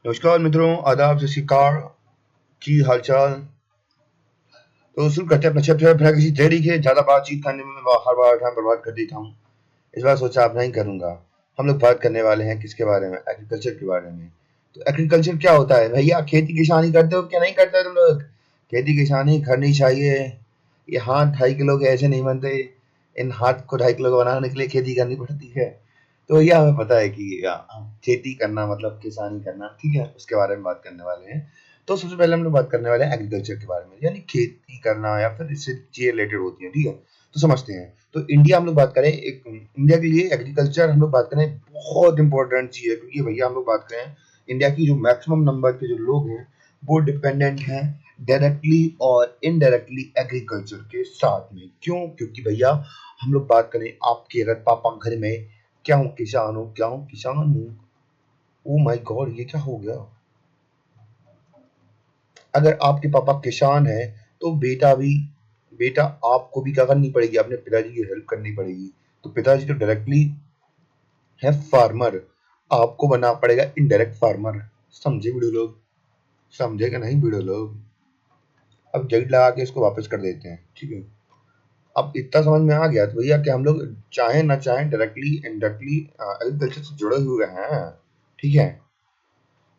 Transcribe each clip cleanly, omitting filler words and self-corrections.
नमस्कार मित्रों, आदाब, सत श्री अकाल, की हालचाल। तो शुरू करते हैं अपना चैप्टर बिना किसी देरी के। ज्यादा बातचीत करने में मैं हर बार टाइम बर्बाद कर देता हूँ। इस बार सोचा अब नहीं करूंगा। हम लोग बात करने वाले हैं किसके बारे में? एग्रीकल्चर के बारे में। तो एग्रीकल्चर क्या होता है भैया? खेती किसानी करते हो क्या नहीं करते हो तुम लोग? खेती किसानी करनी चाहिए। ये हाथ 2.5 किलो के ऐसे नहीं बनते। इन हाथ को 2.5 किलो का बनाने के लिए खेती करनी पड़ती है। तो ये हमें पता है कि खेती करना मतलब किसानी करना, ठीक है, उसके बारे में बात करने वाले हैं। तो सबसे पहले हम लोग बात करने वाले हैं एग्रीकल्चर के बारे में, यानी खेती करना या फिर इससे चीजें रिलेटेड होती है, ठीक है। तो समझते हैं। तो इंडिया हम लोग बात करें, एक इंडिया के लिए एग्रीकल्चर हम लोग बात करें बहुत इंपॉर्टेंट चीज है, क्योंकि भैया हम लोग बात करें इंडिया की जो मैक्सिमम नंबर के जो लोग हैं वो डिपेंडेंट हैं डायरेक्टली और इनडायरेक्टली एग्रीकल्चर के साथ में। क्यों? क्योंकि भैया हम लोग बात करें, आपके अगर पापा घर में क्या हूँ किसान हूँ, क्या हूँ किसान हूँ। ओ माय गॉड, ये क्या हो गया? अगर आपके पापा किसान है तो बेटा आपको भी क्या करनी पड़ेगी? अपने पिताजी की हेल्प करनी पड़ेगी। तो पिताजी तो डायरेक्टली है फार्मर, आपको बनना पड़ेगा इनडायरेक्ट फार्मर। समझे वीडियो लोग? समझे कि नहीं वीडियो लोग? अब जड़ लगा के इसको वापस कर देते हैं, ठीक है। अब इतना समझ में आ गया तो भैया कि हम लोग चाहे ना चाहे डायरेक्टली इनडायरेक्टली एग्रीकल्चर से जुड़े हुए हैं, ठीक है।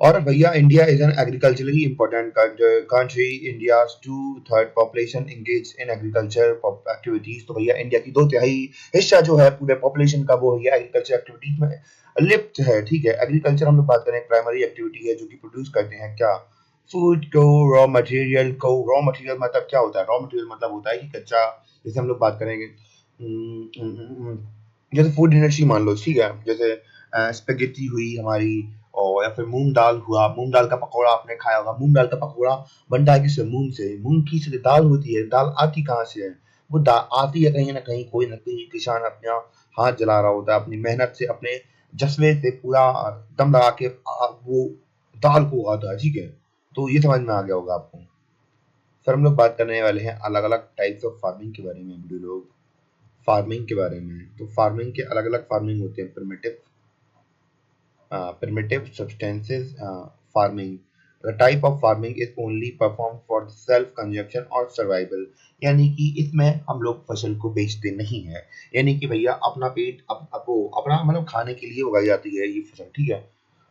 और भैया India is an agriculturally important country. India two third population engage in agriculture activities. तो भैया इंडिया की 2/3 हिस्सा जो है पूरे पॉपुलेशन का वो भैया एग्रीकल्चर एक्टिविटीज में लिप्त है, ठीक है। एग्रीकल्चर हम लोग बात करें प्राइमरी एक्टिविटी है जो कि प्रोड्यूस करते हैं क्या? फूड को, रॉ मटेरियल को। रॉ मटेरियल मतलब क्या होता है? रॉ मटेरियल मतलब होता है कि कच्चा। जैसे हम लोग बात करेंगे जैसे फूड इंडस्ट्री मान लो, ठीक है। जैसे स्पेगेटी हुई हमारी, और या फिर मूंग दाल हुआ। मूंग दाल का पकौड़ा आपने खाया होगा। मूंग दाल का पकौड़ा बनता है किससे? मूंग से। मूंग की से दाल होती है। दाल आती कहाँ से है? वो दाल आती है कहीं ना कहीं, कोई ना कहीं किसान अपना हाथ जला रहा होता है, अपनी मेहनत से, अपने जज्बे से पूरा दम लगा के वो दाल को उगाता है, ठीक है। तो ये समझ में आ गया होगा आपको। सर हम लोग बात करने वाले हैं अलग अलग टाइप्स ऑफ फार्मिंग के बारे में वीडियो लोग। फार्मिंग के बारे में, तो फार्मिंग के अलग अलग फार्मिंग होते हैं। primitive subsistence farming. The type of farming is only performed for self consumption और survival। यानी कि इसमें हम लोग फसल को बेचते नहीं है। यानी कि भैया अपना पेट वो अपना मतलब खाने के लिए उगाई जाती है ये फसल, ठीक है।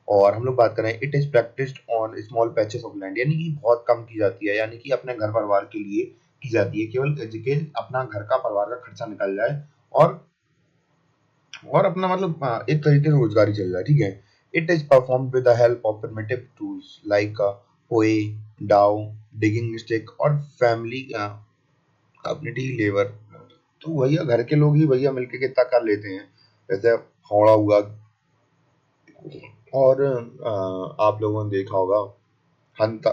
और हम लोग बात करें, it is practised on small patches of land, यानी कि बहुत कम की जाती है, यानी कि अपने घर परिवार के लिए की जाती है, केवल जिसके अपना घर का परिवार का खर्चा निकल जाए और अपना मतलब एक तरीके से रोजगारी चल रहा है, ठीक है। It is perform with the help of primitive tools like पोए, डाउ, डिगिंग स्टिक और फैमिली कम्युनिटी लेबर। तो भैया घर के लोग ही भैया मिलके कितना कर लेते हैं। जैसे फावड़ा हुआ, और आप लोगों ने देखा होगा हंता,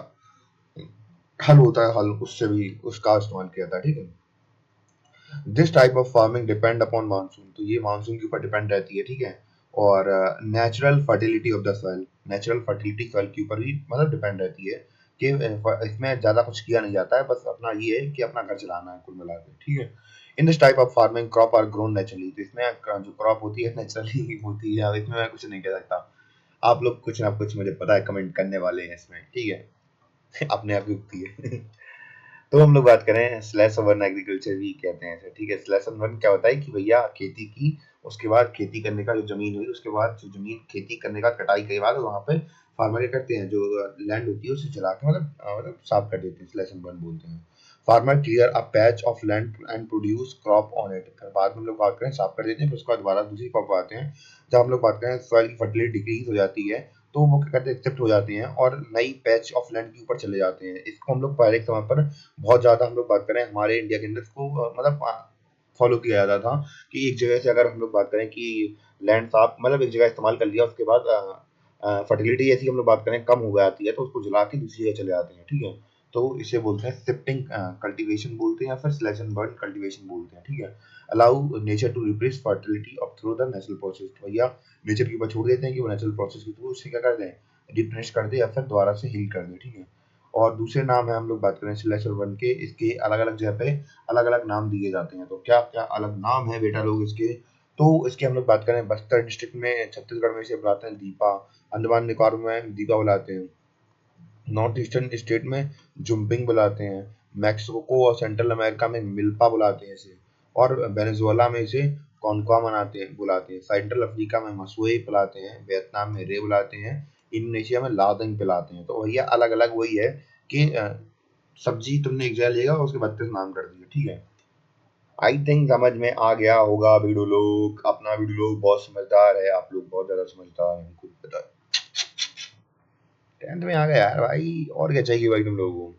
हल होता है, हल, उससे भी उसका इस्तेमाल किया था, ठीक है। This type of farming depend upon monsoon. तो ये मानसून के ऊपर डिपेंड रहती है, ठीक है। और natural fertility of the soil, natural fertility soil के ऊपर भी मतलब डिपेंड रहती है कि इसमें ज्यादा कुछ किया नहीं जाता है, बस अपना ये है कि अपना घर चलाना है कुल मिला के, ठीक है। In this type of farming crop are grown naturally. तो इसमें जो क्रॉप होती है नेचुरली होती है, इसमें मैं कुछ नहीं कह सकता। आप लोग कुछ ना कुछ मुझे पता है कमेंट करने वाले हैं इसमें, ठीक है। अपने आप ही उगती है। तो हम लोग बात करें स्लैश वन एग्रीकल्चर भी कहते हैं इसे, ठीक है। स्लैश वन क्या होता है कि भैया खेती की, उसके बाद खेती करने का जो जमीन हुई, उसके बाद जो जमीन खेती करने का कटाई के बाद वहां पे फार्मर क्या करते हैं, जो लैंड होती है उसे जला के मतलब साफ कर देते हैं, स्लैश वन बोलते हैं। Farmer clear a patch of land and produce crop on it. बाद में हम लोग बात करें साफ कर देते हैं, फिर उसके बाद दोबारा दूसरी क्रॉप आते हैं। जब हम लोग बात करें सॉइल की फर्टिलिटी डिक्रीज हो जाती है, तो वो क्या करते हैं, एक्सेप्ट हो जाते हैं और नई पैच ऑफ लैंड के ऊपर चले जाते हैं। इसको हम लोग पहले के समय पर बहुत ज्यादा हम लोग बात करें हमारे इंडिया के अंदर इसको मतलब फॉलो किया जाता था कि एक जगह से अगर हम लोग बात करें कि लैंड साफ मतलब एक जगह इस्तेमाल कर लिया, उसके बाद फर्टिलिटी ऐसी हम लोग बात करें कम हो जाती है तो उसको जला के दूसरी जगह चले जाते हैं, ठीक है। तो इसे बोलते हैं शिफ्टिंग कल्टीवेशन बोलते हैं, या फिर स्लैश एंड बर्न कल्टीवेशन बोलते हैं, ठीक है। Allow nature to replace fertility of through the natural process. भैया नेचर के ऊपर छोड़ देते हैं कि वो नेचुरल प्रोसेस के थ्रू उससे क्या कर दें, रिप्लेस कर दे या फिर दोबारा से हील कर दे, ठीक है। और दूसरे नाम है हम लोग बात करें स्लैशर वन के, इसके अलग अलग जगह पे अलग अलग नाम दिए जाते हैं। तो क्या क्या अलग नाम है बेटा लोग इसके? तो इसकी हम लोग बात करें बस्तर डिस्ट्रिक्ट में, छत्तीसगढ़ में इसे बुलाते हैं दीपा, अंडमान निकोबार में दीपा बुलाते हैं, नॉर्थ ईस्टर्न स्टेट में जुम्पिंग बुलाते हैं, मैक्सिको और सेंट्रल अमेरिका में मिल्पा बुलाते हैं इसे, और वेनेजुएला में इसे कॉनक्वा मनाते हैं बुलाते हैं, सेंट्रल अफ्रीका में मसुए बुलाते हैं, वियतनाम में रे बुलाते हैं, इंडोनेशिया में लादंग पिलाते हैं। तो भैया अलग अलग वही है कि सब्जी तुमने एक जगह लिया और उसके 32 नाम कर दिए, ठीक है। आई थिंक समझ में आ गया होगा वीडियो लोग, अपना वीडियो लोग बहुत समझदार है, आप लोग बहुत ज्यादा समझदार हैं, हमको पता है। 10th में आ गया यार भाई, और क्या चाहिए भाई तुम लोगों को।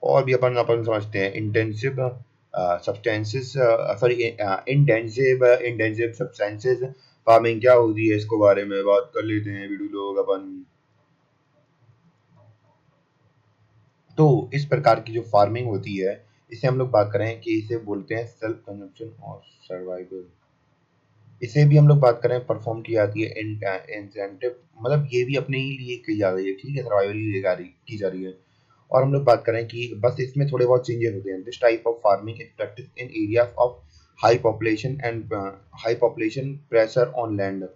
और भी अपन अपन समझते हैं intensive substances, sorry intensive substances farming क्या होती है, इसको बारे में बात कर लेते हैं वीडियो लोग अपन। तो इस प्रकार की जो फार्मिंग होती है, इसे हम लोग बात करें कि इसे बोलते हैं सेल्फ कंजम्पशन और सर्वाइवल। इसे भी हम लोग बात करें परफॉर्म की जाती है इंसेंटिव, मतलब ये भी अपने ही लिए की जा रही है, ठीक है, सर्वाइवल की जा रही है। और हम लोग बात करें कि बस इसमें थोड़े बहुत चेंजेस होते हैं। This type of farming is practice in areas of high population pressure on land.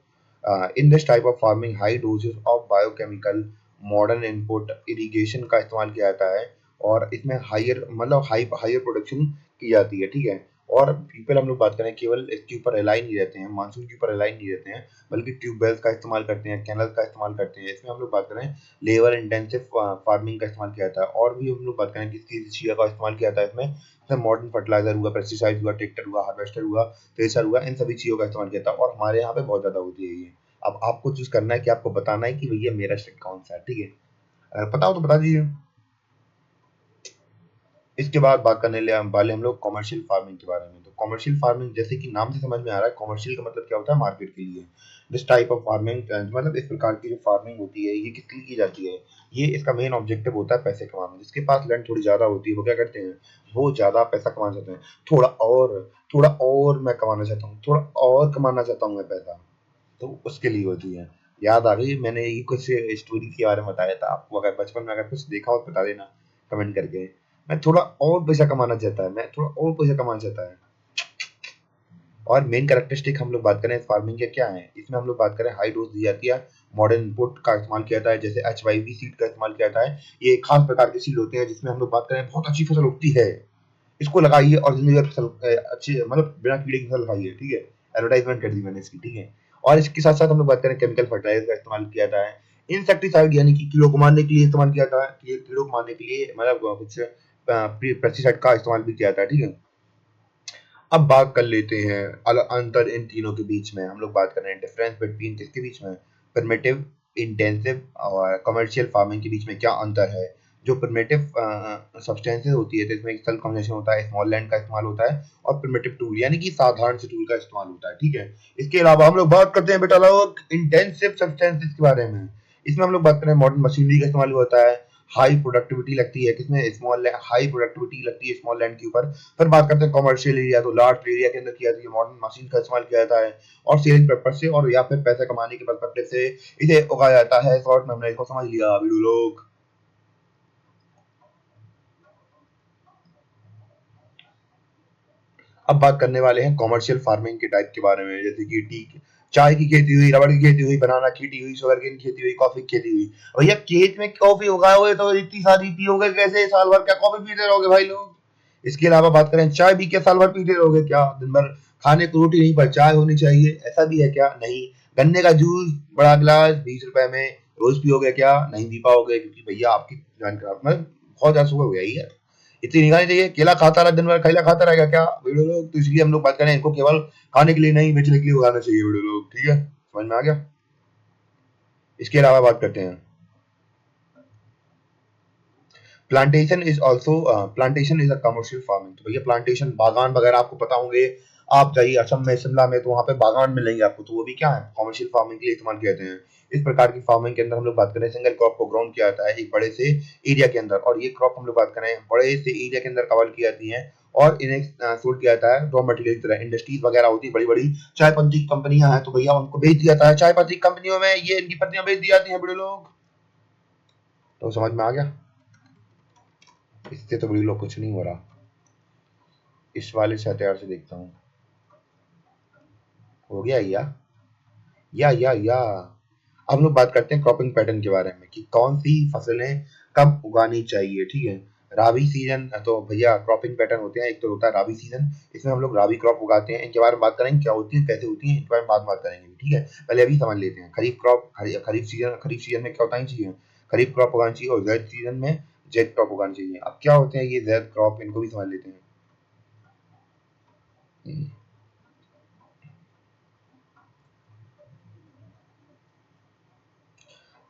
In this type of farming high doses of biochemical modern input irrigation का इस्तेमाल किया जाता है, और इसमें हायर मतलब हायर प्रोडक्शन की जाती है, ठीक है। और पीपल हम लोग बात करें केवल इसके ऊपर रिलाई नहीं रहते हैं, मानसून के ऊपर रिलाई नहीं रहते हैं, बल्कि ट्यूबवेल्स का इस्तेमाल करते हैं, कैनल का इस्तेमाल करते हैं। इसमें हम लोग बात करें लेबर इंटेंसिव फार्मिंग का इस्तेमाल किया जाता है। और भी हम लोग बात करें किस चीज़ का इस्तेमाल किया जाता है इसमें मॉडर्न फर्टिलाइजर हुआ, पेस्टिसाइड हुआ, ट्रैक्टर हुआ, हार्वेस्टर हुआ, थ्रेशर हुआ, इन सभी चीज़ों का इस्तेमाल किया जाता है, और हमारे यहाँ पे बहुत ज़्यादा होती है ये। अब आपको चूज करना है कि आपको बताना है कि भैया मेरा स्टेट कौन सा है, ठीक है। अगर पता हो तो बता दीजिए। इसके बाद बात करने वाले हम लोग कॉमर्शियल फार्मिंग के बारे में। तो कॉमर्शियल फार्मिंग जैसे कि नाम से समझ में आ रहा है, कॉमर्शियल का मतलब क्या होता है, मार्केट के लिए। दिस टाइप ऑफ फार्मिंग मतलब इस प्रकार की जो फार्मिंग होती है ये किसके लिए की जाती है, ये इसका मेन ऑब्जेक्टिव होता है पैसे कमाना। जिसके पास लैंड थोड़ी ज्यादा होती है वो क्या करते हैं, वो ज्यादा पैसा कमाना चाहते हैं, थोड़ा और मैं कमाना चाहता हूँ, थोड़ा और कमाना चाहता हूँ मैं पैसा, तो उसके लिए होती है। याद आ गई, मैंने ये कुछ स्टोरी के बारे में बताया था आपको, अगर बचपन में अगर कुछ देखा हो तो बता देना कमेंट करके। मैं थोड़ा और पैसा कमाना चाहता है, मैं थोड़ा और पैसा कमाना चाहता है। और मेन कैरेक्टरिस्टिक हम लोग बात करें फार्मिंग के क्या है, इसमें हम लोग बात करें हाई डोज दी जाती है, मॉडर्न इनपुट का इस्तेमाल किया जाता है, जैसे HYV सीड का इस्तेमाल किया जाता है। ये एक खास प्रकार के सीड होते हैं जिसमें हम लोग बात करें बहुत अच्छी फसल उगती है, इसको लगाइए और जिंदगी भर फसल अच्छी मतलब बिना कीड़े की फसल खाइए, ठीक है। एडवर्टाइजमेंट कर दी मैंने इसकी, ठीक है। और इसके साथ साथ हम लोग बात करें केमिकल फर्टिलाइजर का इस्तेमाल किया जाता है, इंसेक्टिसाइड यानी कि कीड़ों को मारने के लिए इस्तेमाल किया जाता है, ये कीड़ों को मारने के लिए मतलब कुछ पेस्टिसाइड का इस्तेमाल भी किया जाता है, ठीक है। अब बात कर लेते हैं अंतर इन तीनों के बीच में। हम लोग बात कर रहे हैं डिफरेंस बिटवीन किसके बीच में, प्रिमिटिव, इंटेंसिव और कमर्शियल फार्मिंग के बीच में क्या अंतर है। जो प्रिमिटिव सब्सटेंसेस होती है तो इसमें एक्सेल कॉम्बिनेशन होता है, स्मॉल लैंड का इस्तेमाल होता है, और प्रिमिटिव टूल यानी कि साधारण से टूल का इस्तेमाल होता है, ठीक है। इसके अलावा हम लोग बात करते हैं बेटा लोग इंटेंसिव सब्सटेंसेस के बारे में। इसमें हम लोग बात करें मॉडर्न मशीनरी का इस्तेमाल होता है, हाई प्रोडक्टिविटी लगती है किसमें, हाई प्रोडक्टिविटी लगती है स्मॉल लैंड के ऊपर। फिर बात करते हैं कमर्शियल एरिया, तो लार्ज एरिया के अंदर किया जाती है, मॉडर्न मशीन का इस्तेमाल किया जाता है, और सेलिंग पर्पज से और या फिर पैसे कमाने के पर्सपेक्टिव से इसे उगाया जाता है। शॉर्ट में हमने इसको समझ लिया वीडियो लोग। अब बात करने वाले हैं कॉमर्शियल फार्मिंग के टाइप के बारे में, जैसे कि टी चाय की खेती हुई, रबड़ की खेती हुई, बनाना की खेती हुई, शुगर की खेती हुई, कॉफी की खेती हुई। भैया खेत में कॉफी उगाए हुए तो इतनी सारी पियोगे कैसे, साल भर क्या कॉफी पीते रहोगे भाई लोग। इसके अलावा बात करें चाय भी क्या साल भर पीते रहोगे क्या, दिन भर खाने को रोटी नहीं पर चाय होनी चाहिए, ऐसा भी है क्या, नहीं। गन्ने का जूस बड़ा गिलास 20 रुपए में रोज पियोगे क्या, नहीं पी पाओगे, क्योंकि भैया आपकी जान खराब मतलब बहुत ज्यादा सुगर हो गया है। इतनी निगाहें चाहिए, केला खाता रहा दिन भर, केला खाता रहेगा क्या वीडियो लोग। तो इसलिए हम लोग बात करें इनको केवल खाने के लिए नहीं बेचने के लिए उगाना चाहिए वीडियो लोग, ठीक है, समझ में आ गया। इसके अलावा बात करते हैं plantation is a commercial farming. तो भैया प्लांटेशन बागान वगैरह आपको पता होंगे, आप जाइए असम में, शिमला में, तो वहाँ पे बागान मिलेंगे आपको, तो वो भी क्या है, कमर्शियल फार्मिंग के लिए इस्तेमाल किए जाते हैं। इस प्रकार की फार्मिंग के अंदर हम लोग बात करें सिंगल क्रॉप को ग्राउंड किया जाता है एक बड़े से एरिया के अंदर, और ये क्रॉप हम लोग बात करें बड़े से एरिया के अंदर कवर की जाती है, और इन्हें सोल्ड किया जाता है रॉ मटेरियल की तरह। इंडस्ट्रीज वगैरह होती है, बड़ी बड़ी चाय पत्ती की कंपनियां हैं, तो भैया उनको बेच दिया जाता है, चाय पत्ती कंपनियों में ये इनकी पत्तियां बेच दी जाती हैं बड़े लोग। तो समझ में आ गया, इससे तो बड़ी लोग कुछ नहीं हो रहा। इस वाले से हथियार से देखता हूँ। हो गया या अब हम लोग बात करते हैं क्रॉपिंग पैटर्न के बारे में कि कौन सी फसलें कब उगानी चाहिए। ठीक है, राबी सीजन तो भैया क्रॉपिंग पैटर्न होते हैं। एक तो होता है राबी सीजन, इसमें हम लोग राबी क्रॉप उगाते हैं। इनके बारे में बात करेंगे क्या होती है, कैसे होती है, इनके बारे में बाद में बात करेंगे। ठीक है, पहले अभी समझ लेते हैं खरीफ क्रॉप। खरीफ सीजन में क्या होता चाहिए, खरीफ क्रॉप उगानी चाहिए, और ज़ैद सीजन में ज़ैद क्रॉप उगानी चाहिए। अब क्या होते हैं ये ज़ैद क्रॉप, इनको भी समझ लेते हैं।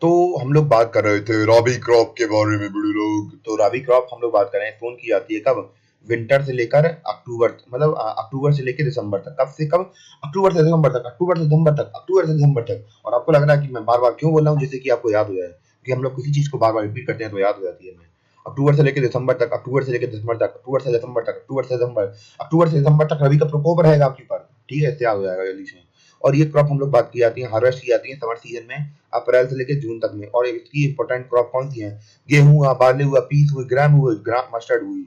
तो हम लोग बात कर रहे थे रॉबी क्रॉप के बारे में बड़े लोग। तो रॉबी क्रॉप हम लोग बात कर रहे हैं सोन की जाती है कब, विंटर से लेकर अक्टूबर, मतलब अक्टूबर से लेकर दिसंबर तक। कब से कब, अक्टूबर से दिसंबर तक, अक्टूबर से दिसंबर तक, अक्टूबर से दिसंबर तक। और आपको लग रहा है कि मैं बार बार क्यों बोल रहा हूँ, जैसे कि आपको याद हो जाए, कि हम लोग किसी चीज को बार बार रिपीट करते हैं तो याद हो जाती है हमें। अक्टूबर से लेकर दिसंबर तक, अक्टूबर से लेकर दिसंबर तक, अक्टूबर से दिसंबर तक, अक्टूबर से दिसंबर, अक्टूबर से दिसंबर तक रबी का प्रकोप रहेगा आपके ऊपर। ठीक है, इससे याद हो जाएगा जल्दी से। और ये क्रॉप हम लोग बात की जाती है, हार्वेस्ट की जाती है समर सीजन में, अप्रैल से लेकर जून तक में। और इसकी इंपॉर्टेंट क्रॉप कौन सी है, गेहूं हुआ, बार्ले हुआ, पीस हुई, ग्राम हुए, ग्राम मस्टर्ड हुई।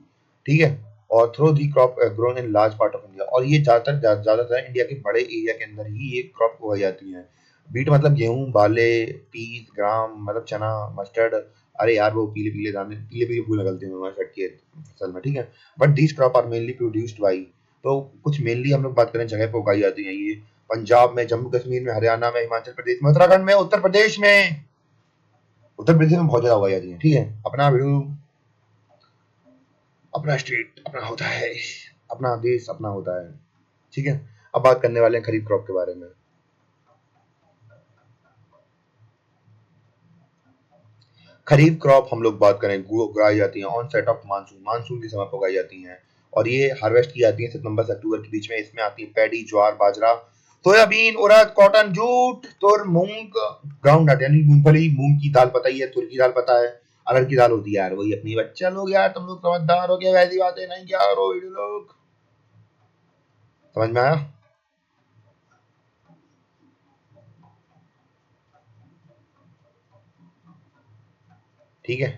ठीक है, और through the crop grown in large part of India. और ये ज्यादातर इंडिया के बड़े एरिया के अंदर ही ये क्रॉप उगाई जाती है। बीट मतलब गेहूं, बार्ले, पीस, ग्राम मतलब चना, मस्टर्ड। अरे यार वो पीले पीले दाने, पीले पीले फूल निकलते हैं मस्टर्ड के फसल में। ठीक है, but these crop are mainly produced by, तो कुछ मेनली हम लोग बात करें जगह पे उगाई जाती है ये, पंजाब में, जम्मू कश्मीर में, हरियाणा में, हिमाचल प्रदेश में, उत्तराखंड में, उत्तर प्रदेश में। उत्तर प्रदेश में बहुत ज्यादा उगाई जाती है। ठीक है, अपना व्यू, अपना स्टेट अपना होता है, अपना देश अपना होता है। ठीक है, अब बात करने वाले हैं खरीफ क्रॉप के बारे में। खरीफ क्रॉप हम लोग बात करें उगाई जाती है on set of monsoon, monsoon के समय पर उगाई जाती हैं। और ये हार्वेस्ट की जाती है सितंबर से अक्टूबर के बीच में। इसमें आती है पैडी, ज्वार, बाजरा, सोयाबीन, उड़द, कॉटन, जूट, तुर, मूंग, ग्राउंड नट यानी मूंगफली, मूंग की दाल पता ही है, तुर की दाल पता है, अरहर की दाल होती है यार वही अपनी। बच्चा लोग यार तुम लोग समझदार हो गए, वैसी बातें नहीं क्या करो लोग। समझ में आया। ठीक है,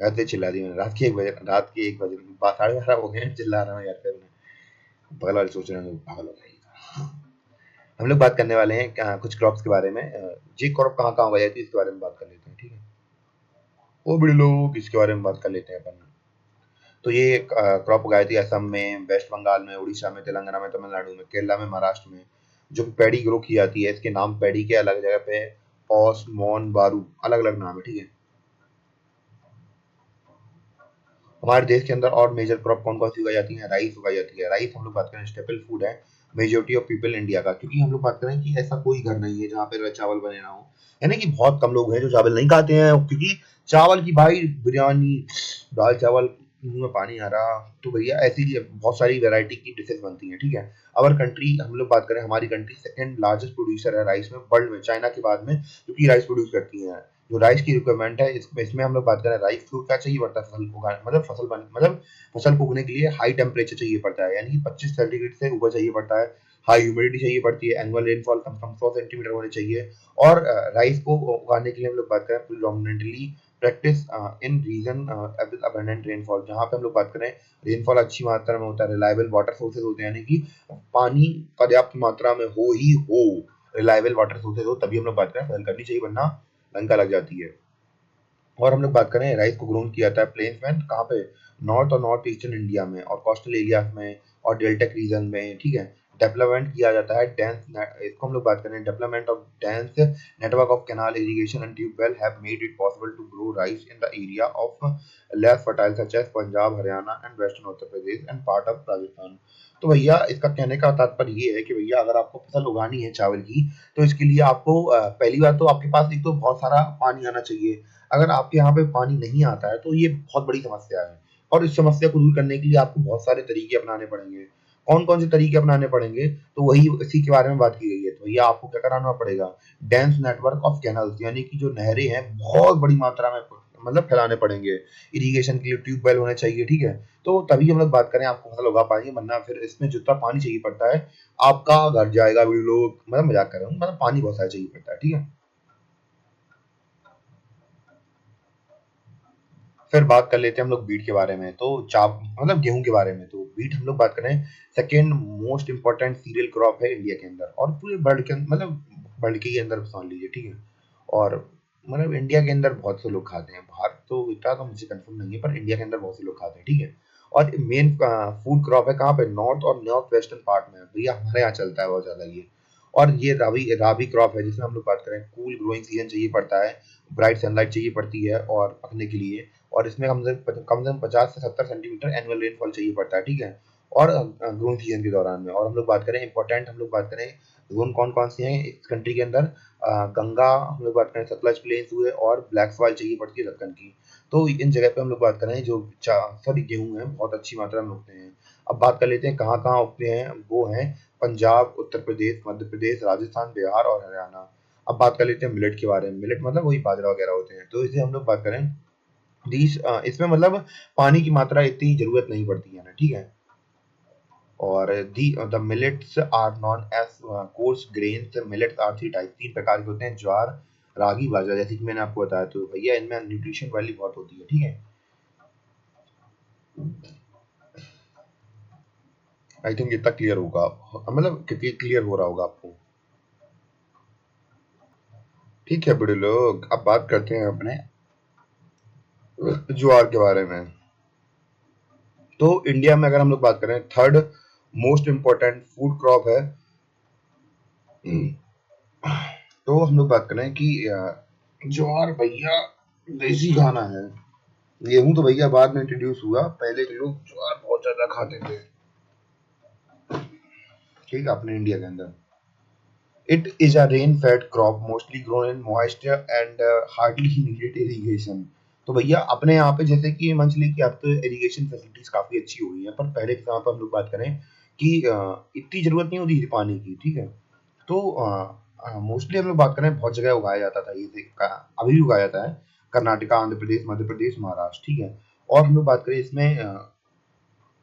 रात चिल्ला दी मैंने, रात के 1 बजे 12:30 हो गए, चिल्ला रहा हूँ यार फिर मैं। बगल वाले सोच रहे हैं पागल हो गए। हम लोग बात करने वाले हैं कुछ क्रॉप्स के बारे में। जी क्रॉप कहाँ कहाँ उगाई जाती है इसके बारे में बात कर लेते हैं। ठीक है, वो बड़े लोग इसके बारे में बात कर लेते हैं अपन। तो ये क्रॉप उगाई थी असम में, वेस्ट बंगाल में, उड़ीसा में, तेलंगाना में, तमिलनाडु में, केरला में, महाराष्ट्र में। जो पैडी ग्रो की जाती है, इसके नाम पैडी के अलग जगह पे ओस, मोन, बारू अलग अलग नाम है। ठीक है, हमारे देश के अंदर और मेजर क्रॉप कौन कौन सी उगाई जाती है, राइस उगाई जाती है। राइस हम लोग बात करें स्टेपल फूड है मेजोरिटी ऑफ पीपल इंडिया का, क्योंकि हम लोग बात करें कि ऐसा कोई घर नहीं है जहाँ पे चावल बने ना हो। यानी कि बहुत कम लोग हैं जो चावल नहीं खाते हैं, क्योंकि चावल की भाई बिरयानी, दाल चावल, मुंह में पानी आ रहा। तो भैया ऐसी बहुत सारी वैरायटी की डिशेस बनती हैं। ठीक है, अवर कंट्री हम लोग बात करें, हमारी कंट्री सेकंड लार्जेस्ट प्रोड्यूसर है राइस में वर्ल्ड में, चाइना के बाद में, क्योंकि राइस प्रोड्यूस करती है। जो राइस की रिक्वायरमेंट है इसमें हम लोग बात करें राइस को क्या चाहिए पड़ता है, फसल उगाने मतलब फसल को उगने के लिए हाई टेम्परेचर चाहिए पड़ता है, यानी कि 25 सेंटीग्रेड से ऊपर चाहिए पड़ता है। हाई ह्यूमिडिटी चाहिए पड़ती है, एनुअल रेनफॉल कम से कम 100 सेंटीमीटर होने चाहिए। और राइस को उगाने के लिए हम लोग बात करें predominantly practice in region with abundant rainfall, जहाँ पे हम लोग बात करें रेनफॉल अच्छी मात्रा में होता है, रिलायबल वाटर सोर्सेज होते हैं, यानी कि पानी पर्याप्त मात्रा में हो ही हो, रिलायबल वाटर सोर्सेज हो, तभी हम लोग बात करें फसल करनी चाहिए, वरना लंका लग जाती है। और हम लोग बात करें राइस को ग्रोन किया जाता है प्लेन्स में, कहाँ पे, नॉर्थ और नॉर्थ ईस्टर्न इंडिया में, और कोस्टल एरियाज में, और डेल्टेक रीजन में। ठीक है, डेवलपमेंट किया जाता है डेंस, इसको हम लोग बात करें development of dense network of canal irrigation and tubewell have made it possible to grow rice in the area of less fertile such as Punjab, Haryana and western Uttar Pradesh and part of Rajasthan. तो भैया इसका कहने का तात्पर्य ये है कि भैया अगर आपको फसल उगानी है चावल की, तो इसके लिए आपको पहली बात तो आपके पास एक तो बहुत सारा पानी आना चाहिए। अगर आपके यहाँ पे पानी नहीं आता है तो ये बहुत बड़ी समस्या है, और इस समस्या को दूर करने के लिए आपको बहुत सारे तरीके अपनाने पड़ेंगे। कौन कौन से तरीके अपनाने पड़ेंगे, तो वही इसी के बारे में बात की गई है। तो ये आपको क्या कराना पड़ेगा, डेंस नेटवर्क ऑफ कैनल्स, यानी कि जो नहरें हैं बहुत बड़ी मात्रा में मतलब फैलाने पड़ेंगे। इरिगेशन के लिए ट्यूबवेल होने चाहिए। ठीक है, तो तभी हम लोग बात करें आपको फसल उगा पाएंगे, वरना फिर इसमें जितना पानी चाहिए पड़ता है आपका घर जाएगा भी लोग, मतलब मजाक कर रहा हूँ, मतलब पानी बहुत सारा चाहिए पड़ता है। ठीक है, फिर बात कर लेते हैं हम लोग बीट के बारे में। तो चाप मतलब गेहूं के बारे में। तो बीट हम लोग बात करें, second most important cereal crop है इंडिया के अंदर, और पूरे वर्ल्ड के अंदर समझ लीजिए, ठीक है। और मतलब इंडिया के अंदर बहुत से लोग खाते हैं, बाहर तो इतना तो मुझे कंफर्म नहीं है, पर इंडिया के अंदर बहुत से लोग खाते हैं, ठीक है। और मेन फूड क्रॉप है कहाँ पे, नॉर्थ और नॉर्थ वेस्टर्न पार्ट में भैया, हमारे यहाँ चलता है बहुत ज्यादा ये। और ये राबी राबी क्रॉप है, जिसमें हम लोग बात करें, कूल ग्रोइंग सीजन चाहिए पड़ता है, ब्राइट सनलाइट चाहिए पड़ती है और पकने के लिए। और इसमें कम से कम 50 से 70 सेंटीमीटर एनुअल रेनफॉल चाहिए पड़ता है, ठीक है। और ग्रोइंग सीजन के दौरान में। और हम लोग बात करें इंपॉर्टेंट, हम लोग बात करें जोन कौन कौन सी हैं इस कंट्री के अंदर, गंगा, हम लोग बात करें सतलज प्लेन्स हुए, और ब्लैक सॉइल चाहिए पड़ती है दक्कन की। तो इन जगह पे हम लोग बात करें, जो सॉरी गेहूं है बहुत अच्छी मात्रा में उगते हैं। अब बात कर लेते हैं कहाँ कहाँ उगते हैं, वो हैं पंजाब, उत्तर प्रदेश, मध्य प्रदेश, राजस्थान, बिहार और हरियाणा। अब बात कर लेते हैं मिलेट के बारे में। मिलेट मतलब वही बाजरा वगैरह होते हैं। तो इसे हम लोग बात करें, इसमें मतलब पानी की मात्रा इतनी जरूरत नहीं पड़ती है ना, ठीक है। और the millets are known as coarse grains. Millets are three type, तीन प्रकार के होते हैं, ज्वार, रागी, बाजरा, जैसे कि मैंने आपको बताया। तो भैया इनमें न्यूट्रिशन वैल्यू बहुत होती है, ठीक है। आई थिंक इतना क्लियर होगा, मतलब कितनी क्लियर हो रहा होगा आपको। ठीक है बड़े लोग, अब बात करते हैं अपने ज्वार के बारे में। तो इंडिया में अगर हम लोग बात करें, third most important food crop है। तो हम लोग बात करें कि ज्वार भैया देसी खाना है। गेहूं तो भैया बाद में इंट्रोड्यूस हुआ, पहले के लोग ज्वार बहुत ज्यादा खाते थे, ठीक है, अपने इंडिया के अंदर। It is a rain fade crop mostly grown in moisture and hardly needed irrigation. तो भैया अपने यहाँ पे जैसे कि मान चलिए कि अब तो इरिगेशन फैसिलिटीज काफी अच्छी हो गई है, पर पहले के समय पर हम लोग बात करें कि इतनी जरूरत नहीं होती थी पानी की, ठीक है। तो मोस्टली हम लोग बात करें, बहुत जगह उगाया जाता था ये अभी भी उगाया जाता है, कर्नाटका, आंध्र प्रदेश, मध्य प्रदेश, महाराष्ट्र, ठीक है। और हम लोग बात करें इसमें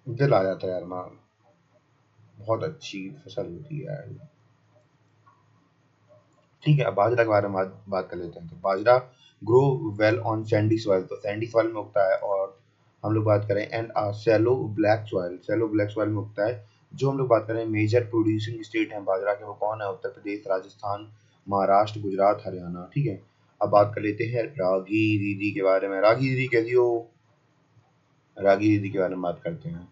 दिल आ जाता है यार, माँ बहुत अच्छी फसल होती है यार। ठीक है, अब बाजरा के बारे में बात कर लेते हैं। तो bajra grow well on sandy soil, तो सैंडी सॉइल में उगता है। और हम लोग बात करें एंड सैलो ब्लैक सॉइल में उगता है। जो हम लोग बात करें मेजर प्रोड्यूसिंग स्टेट है बाजरा के, वो कौन है, उत्तर प्रदेश, राजस्थान, महाराष्ट्र, गुजरात, हरियाणा, ठीक है। अब बात कर लेते हैं रागी दीदी के बारे में। रागी दीदी कैसी हो, रागी दीदी के बारे में बात करते हैं।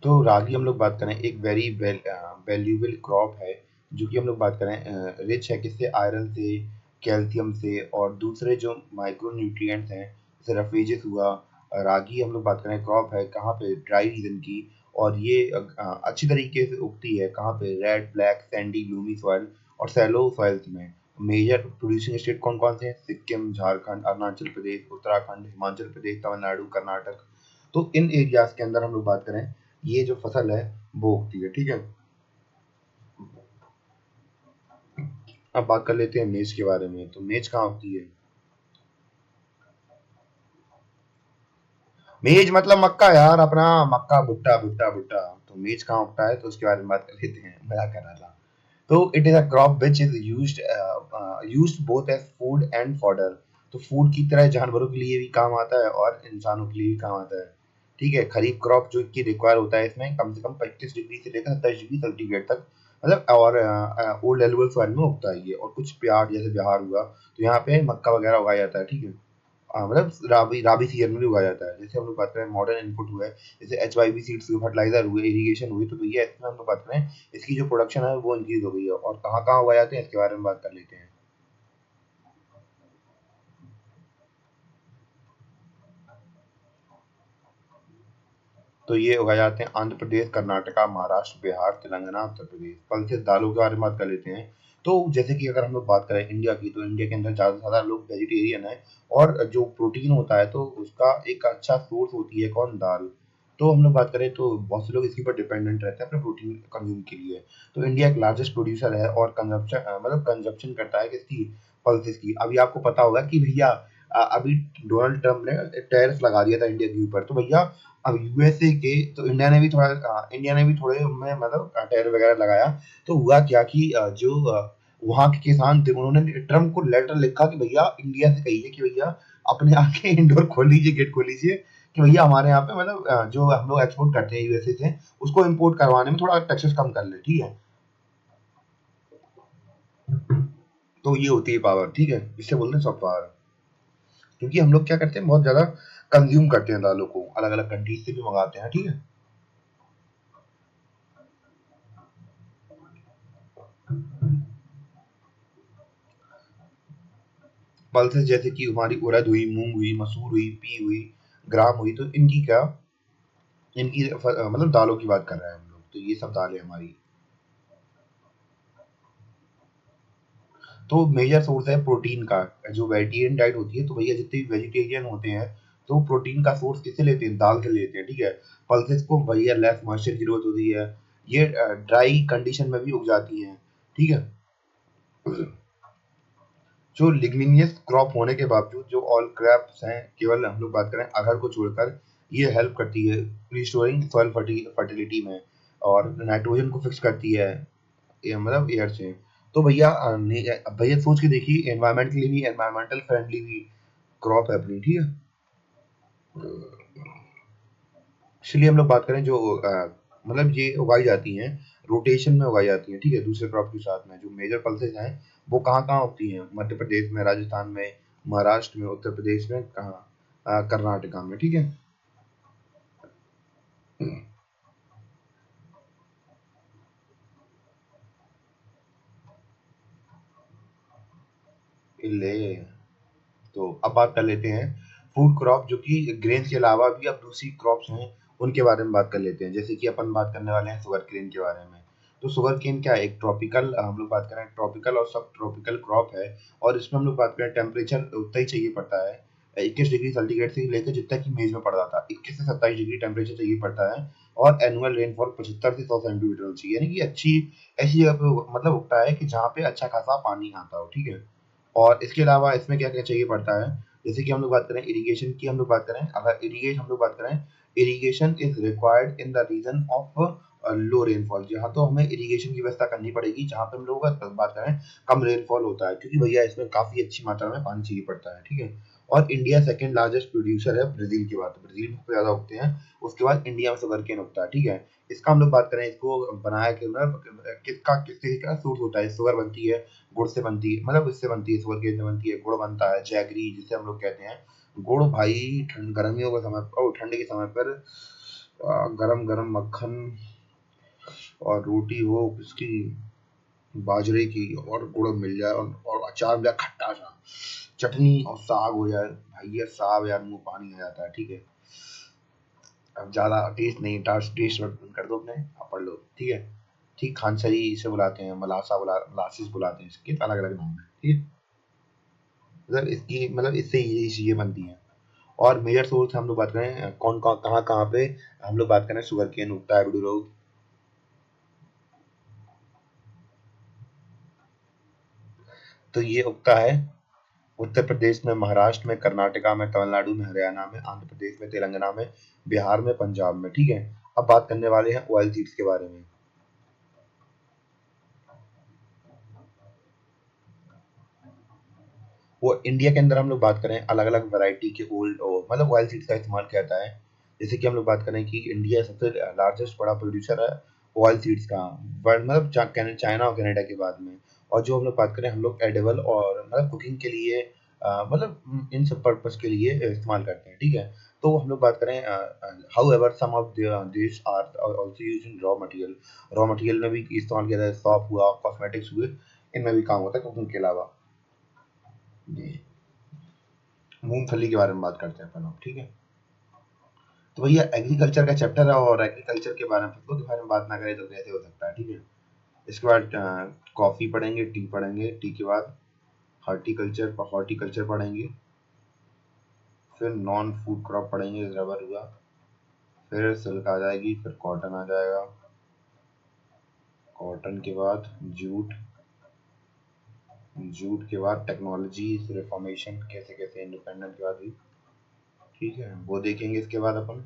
तो रागी हम लोग बात करें, एक वेरी वैल्यूएबल क्रॉप है, जो कि हम लोग बात करें रिच है किससे, आयरन से, कैल्शियम से, और दूसरे जो माइक्रो न्यूट्रिएंट्स हैं, जैसे रफेजेस हुआ। रागी हम लोग बात करें क्रॉप है कहाँ पे, ड्राई रीजन की। और ये अच्छी तरीके से उगती है कहाँ पे, red, black, Sandy, gloomy soil और सैलो सॉइल्स में। मेजर प्रोड्यूसिंग स्टेट कौन कौन से हैं, सिक्किम, झारखंड, अरुणाचल प्रदेश, उत्तराखंड, हिमाचल प्रदेश, तमिलनाडु, कर्नाटक। तो इन एरियाज के अंदर हम लोग बात करें, ये जो फसल है वो उगती है, ठीक है। अब बात कर लेते हैं मेज के बारे में। तो मेज कहाँ उगती है, मेज मतलब मक्का यार, अपना मक्का, भुट्टा भुट्टा भुट्टा। तो मेज कहाँ उगता है, तो उसके बारे में बात कर लेते हैं, मजा कर रहा था। तो it is a crop which is used both as food and fodder. तो फूड की तरह जानवरों के लिए भी काम आता है और इंसानों के लिए भी काम आता है, ठीक है। खरीफ क्रॉप जो कि रिक्वायर होता है, इसमें कम से कम 25 डिग्री से लेकर 27 डिग्री सेंटीग्रेड तक, मतलब, और ओल्ड एलुअल सॉइल में उगता है ये। और कुछ प्यार जैसे बिहार हुआ, तो यहाँ पे मक्का वगैरह उगाया जाता है, ठीक है। मतलब राबी राबी सीजन में भी उगाया जाता है। जैसे हम लोग बात करें मॉडर्न इनपुट हुआ है, जैसे HYB सीड्स हुए, फर्टिलाइजर हुए, इरिगेशन हुई, तो भैया इसमें हम लोग बात करें, इसकी जो प्रोडक्शन है वो इंक्रीज हो गई है। और कहाँ कहाँ उगाए जाते हैं इसके बारे में बात कर लेते हैं। तो ये उगाए जाते हैं आंध्र प्रदेश, कर्नाटका, महाराष्ट्र, बिहार, तेलंगाना, उत्तर प्रदेश। पल्सेस दालों के बारे में बात कर लेते हैं। तो जैसे कि अगर हम लोग बात करें इंडिया की, तो इंडिया के अंदर ज़्यादा से ज़्यादा लोग वेजिटेरियन है। और जो प्रोटीन होता है, तो उसका एक अच्छा सोर्स होती है कौन, दाल। तो हम लोग बात करें तो बहुत से लोग इसके ऊपर डिपेंडेंट रहते हैं अपने प्रोटीन कंज्यूम के लिए। तो इंडिया एक लार्जेस्ट प्रोड्यूसर है और कंजप्शन मतलब कंजप्शन करता है किसकी, पल्सेस की। अभी आपको पता होगा कि भैया अभी डोनाल्ड ट्रम्प ने टैरिफ लगा दिया था इंडिया के ऊपर। तो भैया अब यूएसए के, तो इंडिया ने भी थोड़े उनमें मतलब टैरिफ वगैरह लगाया। तो हुआ क्या कि जो वहाँ के किसान थे, उन्होंने ट्रम्प को लेटर लिखा कि भैया इंडिया से कहिए कि भैया अपने आके इंडोर खोल लीजिए, गेट खोल लीजिए कि भैया हमारे यहाँ पे मतलब जो हम लोग एक्सपोर्ट करते हैं यूएसए से, उसको इम्पोर्ट करवाने में थोड़ा टैक्सेस कम कर ले, ठीक है। तो ये होती है पावर, ठीक है, इससे बोलते हैं सॉफ्ट पावर। क्योंकि हम लोग क्या करते हैं, बहुत ज्यादा कंज्यूम करते हैं दालों को, अलग अलग कंट्रीज से भी मंगाते हैं, ठीक है। पल्सेस जैसे कि हमारी उड़द हुई, मूंग हुई, मसूर हुई, पी हुई, ग्राम हुई, तो इनकी क्या, इनकी मतलब दालों की बात कर रहे हैं हम लोग, तो ये सब दालें हमारी। तो मेजर सोर्स है प्रोटीन का। जो वेजिटेरियन डाइट होती है, तो भैया जितने भी वेजिटेरियन होते हैं, तो प्रोटीन का सोर्स किससे लेते हैं, दाल से लेते हैं, ठीक है। पल्सेस को भैया लेस मॉइस्चर की जरूरत होती है, ये ड्राई कंडीशन में भी उग जाती हैं, ठीक है। जो लिग्मिनियस क्रॉप होने के बावजूद जो ऑल क्रॉप्स हैं, केवल हम लोग बात करें अरहर को छोड़कर, ये हेल्प करती है रिस्टोरिंग सॉइल फर्टिलिटी में, और नाइट्रोजन को फिक्स करती है, ये मतलब एयर से। तो भैया भैया सोच के देखिए, एनवायरनमेंट के लिए भी, एनवायरमेंटल फ्रेंडली भी क्रॉप है अपनी, ठीक है। इसलिए हम लोग बात करें जो मतलब ये उगाई जाती हैं, रोटेशन में उगाई जाती हैं, ठीक है, दूसरे क्रॉप के साथ में। जो मेजर पल्सेस हैं वो कहाँ कहाँ होती हैं, मध्य प्रदेश में, राजस्थान में, महाराष्ट्र में, उत्तर प्रदेश में, कहाँ, कर्नाटका में, ठीक है। ले, तो अब बात कर लेते हैं फूड क्रॉप, जो कि ग्रेन के अलावा भी अब दूसरी क्रॉप्स हैं, उनके बारे में बात कर लेते हैं। जैसे कि अपन बात करने वाले हैं शुगर केन के बारे में। तो शुगर केन क्या है, एक ट्रॉपिकल, हम लोग बात करें ट्रॉपिकल और सब ट्रॉपिकल क्रॉप है। और इसमें हम लोग बात करें टेम्परेचर उतना ही चाहिए पड़ता है, 21 डिग्री सेंटीग्रेड से लेकर जितना कि मेज में पड़ था, 21 से 27 डिग्री टेम्परेचर चाहिए पड़ता है। और एनुअल रेनफॉल 75 से 100 सेंटीमीटर चाहिए, यानी कि अच्छी ऐसी जगह पे मतलब उगता है कि जहाँ पे अच्छा खासा पानी आता हो, ठीक है। और इसके अलावा इसमें क्या-क्या चाहिए पड़ता है, जैसे कि हम लोग बात करें इरिगेशन की, हम लोग बात करें, अगर इरिगेट हम लोग बात करें, irrigation is required in the region of low rainfall. जहाँ तो हमें इरिगेशन की व्यवस्था करनी पड़ेगी, जहाँ पे हम लोगों का बात करें कम रेनफॉल होता है, क्योंकि भैया इसमें काफ़ी अच्छी मात्रा में पानी चाहिए पड़ता है, ठीक है। और इंडिया सेकंड लार्जेस्ट प्रोड्यूसर है ब्राज़ील के बाद, ब्राज़ील में सबसे ज़्यादा उगते हैं, उसके बाद इंडिया में शुगरकेन उगता है, ठीक है। इसका हम लोग बात करें, इसको बनाया कि मतलब किसका किस तरीके का सोर्स होता है, शुगर बनती है, गुड़ से बनती है, मतलब इससे बनती है, शुगरकेन से बनती है, गुड़ बनता है, जैगरी जिसे हम लोग कहते हैं। गुड़ भाई ठंड गर्मियों के समय और ठंड के समय पर गरम गरम मक्खन और रोटी हो उसकी, बाजरे की, और गुड़ मिल जाए, और अचार मिल जाए खट्टा सा, चटनी और साग हो जाए, भैया साहब यार मुंह पानी आ जाता है, ठीक है। अब ज़्यादा टेस्ट नहीं, टेस्ट कर दो अपने, आप पढ़ लो, ठीक है। ठीक, खानसरी इसे बुलाते हैं, मलासिस बुलाते हैं, इसके अलग अलग नाम है, ठीक है। मतलब इसकी मतलब इससे ये चीज़ें बनती हैं। और मेजर सोर्स हम लोग बात करें कौन कहाँ कहाँ पे, हम लोग बात करें शुगर केन उगता है बड़ू लोग। तो ये उगता है उत्तर प्रदेश में, महाराष्ट्र में, कर्नाटका में, तमिलनाडु में, हरियाणा में, आंध्र प्रदेश में, तेलंगाना में, बिहार में, पंजाब में, ठीक है। अब बात करने वाले हैं ऑयल सीड्स के बारे में। वो इंडिया के अंदर हम लोग बात करें अलग अलग वैरायटी के ओल्ड मतलब ऑयल सीड्स का इस्तेमाल किया जाता है। जैसे कि हम लोग बात करें कि इंडिया सबसे लार्जेस्ट बड़ा प्रोड्यूसर है ऑयल सीड्स का, वर्ल्ड मतलब चाइना और कनाडा के बाद में। और जो हम लोग बात करें, हम लोग एडिबल और मतलब कुकिंग के लिए मतलब इन सब पर्पस के लिए इस्तेमाल करते हैं, ठीक है। तो हम लोग बात करें, however some of this are also use in raw material में भी इस्तेमाल किया जाता है, सॉप हुआ, कॉस्मेटिक्स हुए, इनमें भी काम होता है कुकिंग के अलावा। जी, मूंगफली के बारे में बात करते हैं अपन अब, ठीक है। तो भैया एग्रीकल्चर का चैप्टर है, और एग्रीकल्चर के बारे में, फसलों के बारे में बात ना करें तो कैसे हो सकता है, ठीक है। इसके बाद कॉफी पढ़ेंगे, टी पढ़ेंगे, टी के बाद हॉर्टिकल्चर पढ़ेंगे, फिर नॉन फूड क्रॉप पढ़ेंगे, रबर हुआ, फिर सिल्क आ जाएगी, फिर कॉटन आ जाएगा, कॉटन के बाद जूट, जूट के बाद टेक्नोलॉजी रिफॉर्मेशन, कैसे कैसे इंडिपेंडेंट के बाद हुई, ठीक है, वो देखेंगे। इसके बाद अपन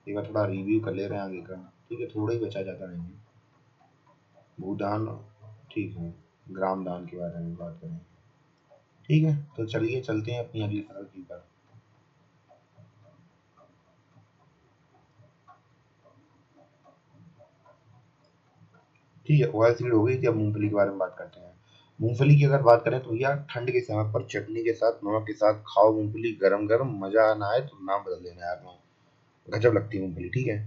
एक बार थोड़ा रिव्यू कर ले रहे हैं आगे का, ठीक है, थोड़ा ही बचा जाता नहीं है। भूदान, ठीक है, ग्राम दान के बारे में बात करें, ठीक है, तो चलिए चलते हैं अपनी अगली फसल की तरफ। ठीक है, ऑयल सीड हो गई थी, अब मूंगफली के बारे में बात करते हैं। मूंगफली की अगर बात करें तो भैया ठंड के समय पर चटनी के साथ, नमक के साथ खाओ मूंगफली गरम गरम, मजा ना आए तो नाम बदल देना यार। गजब लगती है मूंगफली। ठीक है,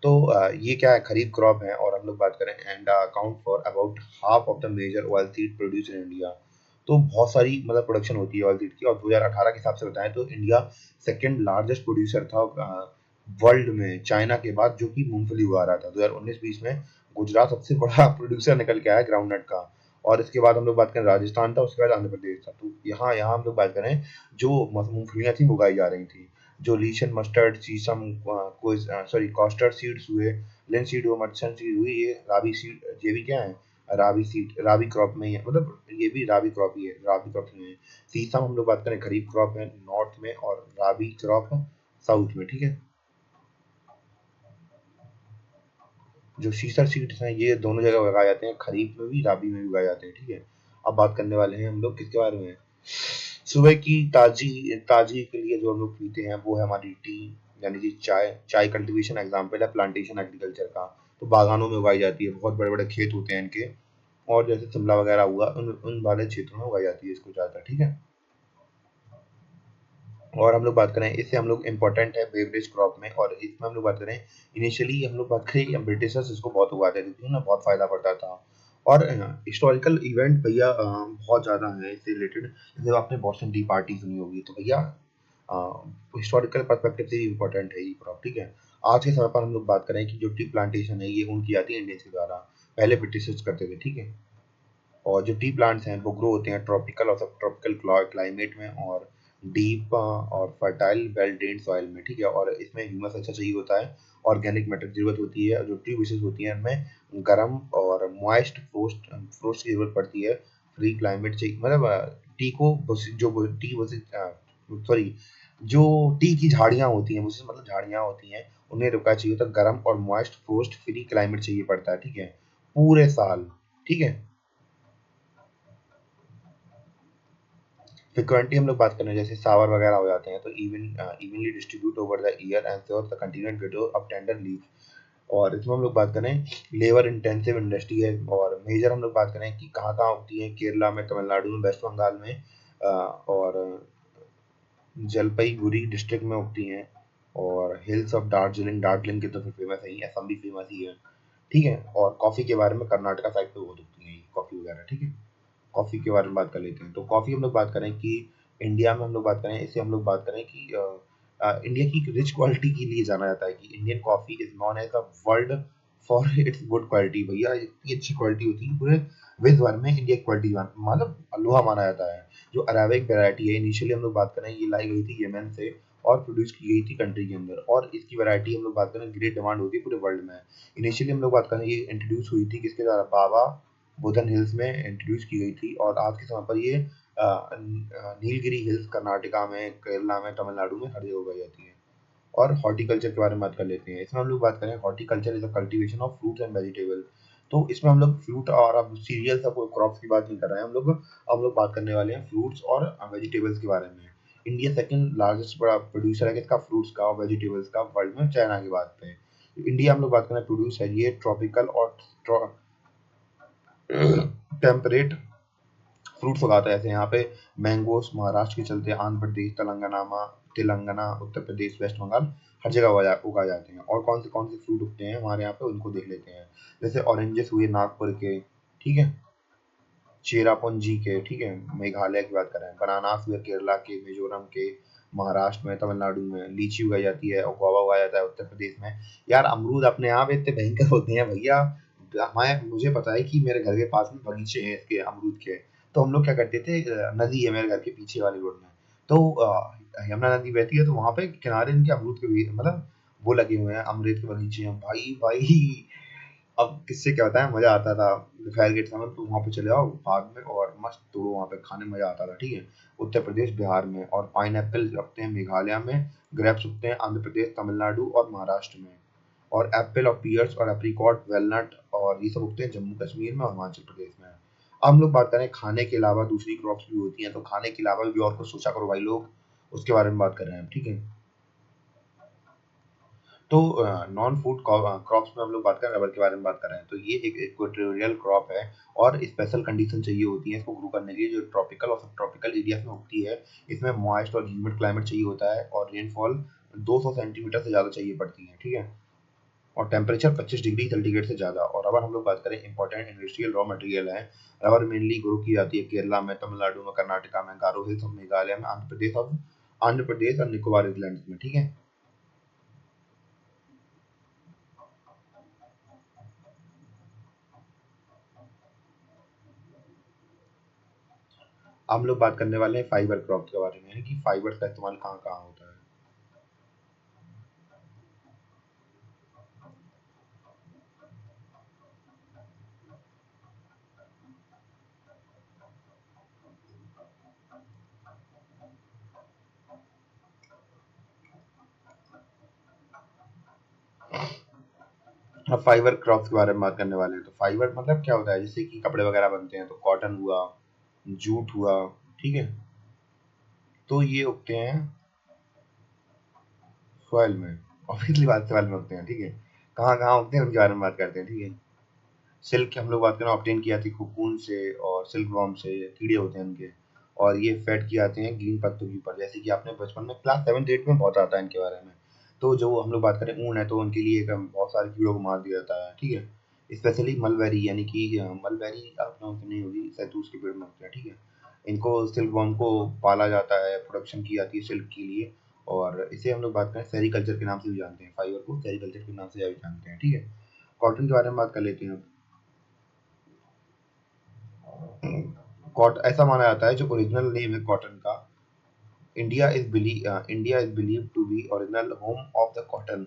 तो ये क्या है, खरीफ क्रॉप है, और हम लोग बात करें and account for about half of the major oil seed produce in India. तो बहुत सारी मतलब प्रोडक्शन होती है ऑयल सीड की, और 2018 के हिसाब से बताएं तो इंडिया सेकंड लार्जेस्ट प्रोड्यूसर था वर्ल्ड में, चाइना के बाद, जो कि मूंगफली उगा रहा था। 2019-20 में गुजरात सबसे बड़ा प्रोड्यूसर निकल के आया ग्राउंड नट का। और इसके बाद हम लोग बात करें राजस्थान था, उसके बाद आंध्र प्रदेश था। तो यहाँ यहाँ हम लोग बात करें जो मूंगफलियां थी वो उगाई जा रही थी, जो लीशन मस्टर्ड सीसम कोई सॉरी कॉस्टर्ड सीड्स हुए, लिनसीड हुआ, मटसन सीड हुई, ये राबी सीड, ये भी क्या है, राबी सीड, राबी क्रॉप में ही है, मतलब ये भी राबी क्रॉप ही है, राबी क्रॉप में है। सीसम हम लोग बात करें खरीफ क्रॉप है नॉर्थ में, और राबी क्रॉप साउथ में। ठीक है, जो सीसर सीड्स हैं ये दोनों जगह उगाए जाते हैं, खरीफ में भी राबी में भी उगाए जाते हैं। ठीक है, अब बात करने वाले हैं हम लोग किसके बारे में, सुबह की ताजी ताजी के लिए जो हम लोग पीते हैं वो है हमारी टी, यानी कि चाय। चाय कल्टीवेशन एग्जाम्पल है प्लांटेशन एग्रीकल्चर का। तो बागानों में उगाई जाती है, बहुत बड़े बड़े खेत होते हैं इनके, और जैसे शिमला वगैरह हुआ उन उन वाले क्षेत्रों में उगाई जाती है इसको ज़्यादा। ठीक है, और हम लोग बात करें, इससे हम लोग इम्पोर्टेंट है बेवरेज क्रॉप में, और इसमें हम लोग बात करें इनिशियली हम लोग बात करें ब्रिटिशर्स इसको बहुत उगाते थे, क्योंकि ना बहुत फायदा पड़ता था। और हिस्टोरिकल इवेंट भैया बहुत ज़्यादा है इससे रिलेटेड। जैसे आपने बॉस्टन टी पार्टी सुनी होगी, तो भैया हिस्टोरिकल पर्सपेक्टिव से भी इम्पोर्टेंट है ये क्रॉप। ठीक है, आज के समय पर हम लोग बात करें कि जो टी प्लांटेशन है ये उनकी आती है इंडियंस के द्वारा, पहले ब्रिटिशर्स करते थे। ठीक है, और जो टी प्लांट्स हैं वो ग्रो होते हैं ट्रॉपिकल और सब ट्रॉपिकल क्लाइमेट में, और डीप और फर्टाइल वेल ड्रेन्ड सॉइल में। ठीक है, और इसमें ह्यूमस अच्छा चाहिए होता है, ऑर्गेनिक मैटर की जरूरत होती है, जो ट्री विशेष होती हैं उनमें गर्म और मॉइस्ट फ्रोस्ट फ्रोस्ट की जरूरत पड़ती है। फ्री क्लाइमेट चाहिए, मतलब टी को जो टी सॉरी जो टी की झाड़ियाँ होती हैं, मुझसे मतलब झाड़ियाँ होती हैं, उन्हें रुका चाहिए होता है, गर्म और मॉइस्ट फ्रोस्ट फ्री क्लाइमेट चाहिए पड़ता है। ठीक है, पूरे साल। ठीक है, फ्रीक्वेंटली हम लोग बात करें जैसे सावर वगैरह हो जाते हैं, तो evenly distribute over the year and sure the continuous growth of tender leaves. और इसमें हम लोग बात करें लेबर इंटेंसिव इंडस्ट्री है, और मेजर हम लोग बात करें कि कहाँ कहाँ होती है, केरला में, तमिलनाडु में, वेस्ट बंगाल में, और जलपाईगुड़ी डिस्ट्रिक्ट में उगती हैं, और हिल्स ऑफ दार्जिलिंग, दार्जिलिंग की तो फिर फेमस है ही, असम भी फेमस ही है। ठीक है, और कॉफ़ी के बारे में कर्नाटका साइड पे बहुत उगती है ये कॉफ़ी वगैरह। ठीक है, कॉफ़ी के बारे में बात कर लेते हैं। तो कॉफ़ी हम लोग बात करें कि इंडिया में हम लोग बात करें, इससे हम लोग बात करें कि इंडिया की रिच क्वालिटी के लिए जाना जाता है, कि Indian coffee is known as the world for its good quality. भैया इतनी अच्छी क्वालिटी होती है, पूरे विश्व भर में इंडिया की क्वालिटी मतलब लोहा माना जाता है। जो अरेबिक वैरायटी है, इनिशियली हम लोग बात करें ये लाई गई थी यमन से, और प्रोड्यूस की गई थी कंट्री के अंदर, और इसकी वैरायटी हम लोग बात करें ग्रेट डिमांड होती है पूरे वर्ल्ड में। इनिशियली हम लोग बात करें ये इंट्रोड्यूस हुई थी किसके द्वारा, बाबा बुदन हिल्स में इंट्रोड्यूस की गई थी, और आज के समय पर ये नीलगिरी हिल्स कर्नाटका में, केरला में, तमिलनाडु में हर जगह उगाई जाती है। और हॉर्टिकल्चर के बारे में बात कर लेते हैं। इसमें हम लोग बात करें horticulture is a cultivation of fruits and vegetable. तो इसमें हम लोग फ्रूट और अब सीरियल्स और क्रॉप्स की बात नहीं कर रहे हैं हम लोग बात करने वाले हैं फ्रूट्स और वेजिटेबल्स के बारे में। इंडिया सेकंड लार्जेस्ट बड़ा प्रोड्यूसर है किसका, फ्रूट्स का और वेजिटेबल्स का वर्ल्ड में, चाइना के बाद पे। इंडिया हम लोग बात करें प्रोड्यूस है ये ट्रॉपिकल और टेम्परेट फ्रूट्स उगाता है। जैसे यहाँ पे मैंगोस महाराष्ट्र के चलते आंध्र प्रदेश, तेलंगाना, उत्तर प्रदेश, वेस्ट बंगाल, हर जगह उगाए जाते हैं। और कौन से फ्रूट उगते हैं हमारे यहाँ पे उनको देख लेते हैं। जैसे ऑरेंजेस हुए नागपुर के, ठीक है, चेरापूंजी के, ठीक है, मेघालय की बात करें, बनानास हुए केरला के, मिजोरम के, महाराष्ट्र में, तमिलनाडु में, लीची उगाई जाती है, और गुआवा उगाया जाता है उत्तर प्रदेश में। यार अमरूद अपने यहाँ इतने भयंकर होते हैं भैया, हमारे मुझे पता है कि मेरे घर के पास में बगीचे हैं इसके अमरूद के। तो हम लोग क्या करते थे, नदी है मेरे घर के पीछे वाली रोड में, तो यमुना नदी बहती है, तो वहां पे किनारे इनके अमरूद के मतलब वो लगे हुए हैं, अमरूद के बगीचे हैं भाई भाई। अब किससे क्या होता है, मजा आता था दोपहर के समय तो वहां पे चले जाओ बाग में और मस्त तोड़ो, वहां पे खाने में मजा आता था। ठीक है, उत्तर प्रदेश, बिहार में, और पाइन एप्पल रखते हैं मेघालय में, ग्रेप्स उगते हैं आंध्र प्रदेश, तमिलनाडु और महाराष्ट्र में, और एप्पल और पियर्स और एप्रिकॉट, वेलनट और ये सब उगते हैं जम्मू कश्मीर में और हिमाचल प्रदेश में। अब हम लोग बात करें खाने के अलावा दूसरी क्रॉप्स भी होती हैं, तो खाने के अलावा भी और कुछ सोचा करो भाई लोग, उसके बारे में बात कर रहे हैं हम, ठीक है। तो नॉन फूड क्रॉप्स में हम लोग बात कर रबर के बारे में बात कर रहे हैं, तो ये एक इक्वेटोरियल क्रॉप है और स्पेशल कंडीशन चाहिए होती है इसको ग्रो करने के लिए, जो ट्रॉपिकल और सब ट्रॉपिकल एरिया में उगती है। इसमें मॉइस्ट और ह्यूमिड क्लाइमेट चाहिए होता है और रेनफॉल 200 सेंटीमीटर से ज़्यादा चाहिए पड़ती है, ठीक है। और टेम्परेचर 25 डिग्री सेंटीग्रेड से ज़्यादा। और रबर हम लोग बात करें इंपॉर्टेंट इंडस्ट्रियल रॉ मटेरियल है। रबर मेनली ग्रो की जाती है केरला में, तमिलनाडु में, कर्नाटका में, गारो हिल्स और मेघालय में, आंध्र प्रदेश और निकोबार आइलैंड्स में, ठीक है। अब हम लोग बात करने वाले हैं फाइबर क्रॉप के बारे में, कि फाइबर का इस्तेमाल कहाँ कहाँ होता है। अब फाइबर क्रॉप्स के बारे में बात करने वाले हैं, तो फाइबर मतलब क्या होता है, जैसे कि कपड़े वगैरह बनते हैं, तो कॉटन हुआ, जूट हुआ, ठीक है। तो ये उगते हैं सॉइल में, ऑब्वियसली बात सॉइल में उगते हैं, ठीक है। कहाँ कहाँ उगते हैं उनके बारे में बात करते हैं, ठीक है। सिल्क की हम लोग बात करें, ऑब्टेन की जाती है कोकून से और सिल्क वॉर्म से, कीड़े होते हैं उनके, और ये फेड किए जाते हैं ग्रीन पत्तों के ऊपर, जैसे कि आपने बचपन में क्लास 7 8 में बहुत आता है इनके बारे में। तो जो हम लोग बात करें ऊन है, तो उनके लिए बहुत सारे कीड़ों को मार दिया जाता है, ठीक है। स्पेशली मलबेरी, यानी कि मलबेरी आपने सुनी होगी, शहतूत के पेड़ में होता है, ठीक है। इनको सिल्क वॉर्म को पाला जाता है, प्रोडक्शन की जाती है सिल्क के लिए। और इसे हम लोग बात करें सेरीकल्चर के नाम से भी जानते हैं, फाइबर को सेरीकल्चर के नाम से भी जानते हैं, ठीक है। कॉटन के बारे में बात कर लेते हैं। कॉट ऐसा माना जाता है, जो ओरिजिनल नेम है कॉटन का, India is believe to be original home of the cotton.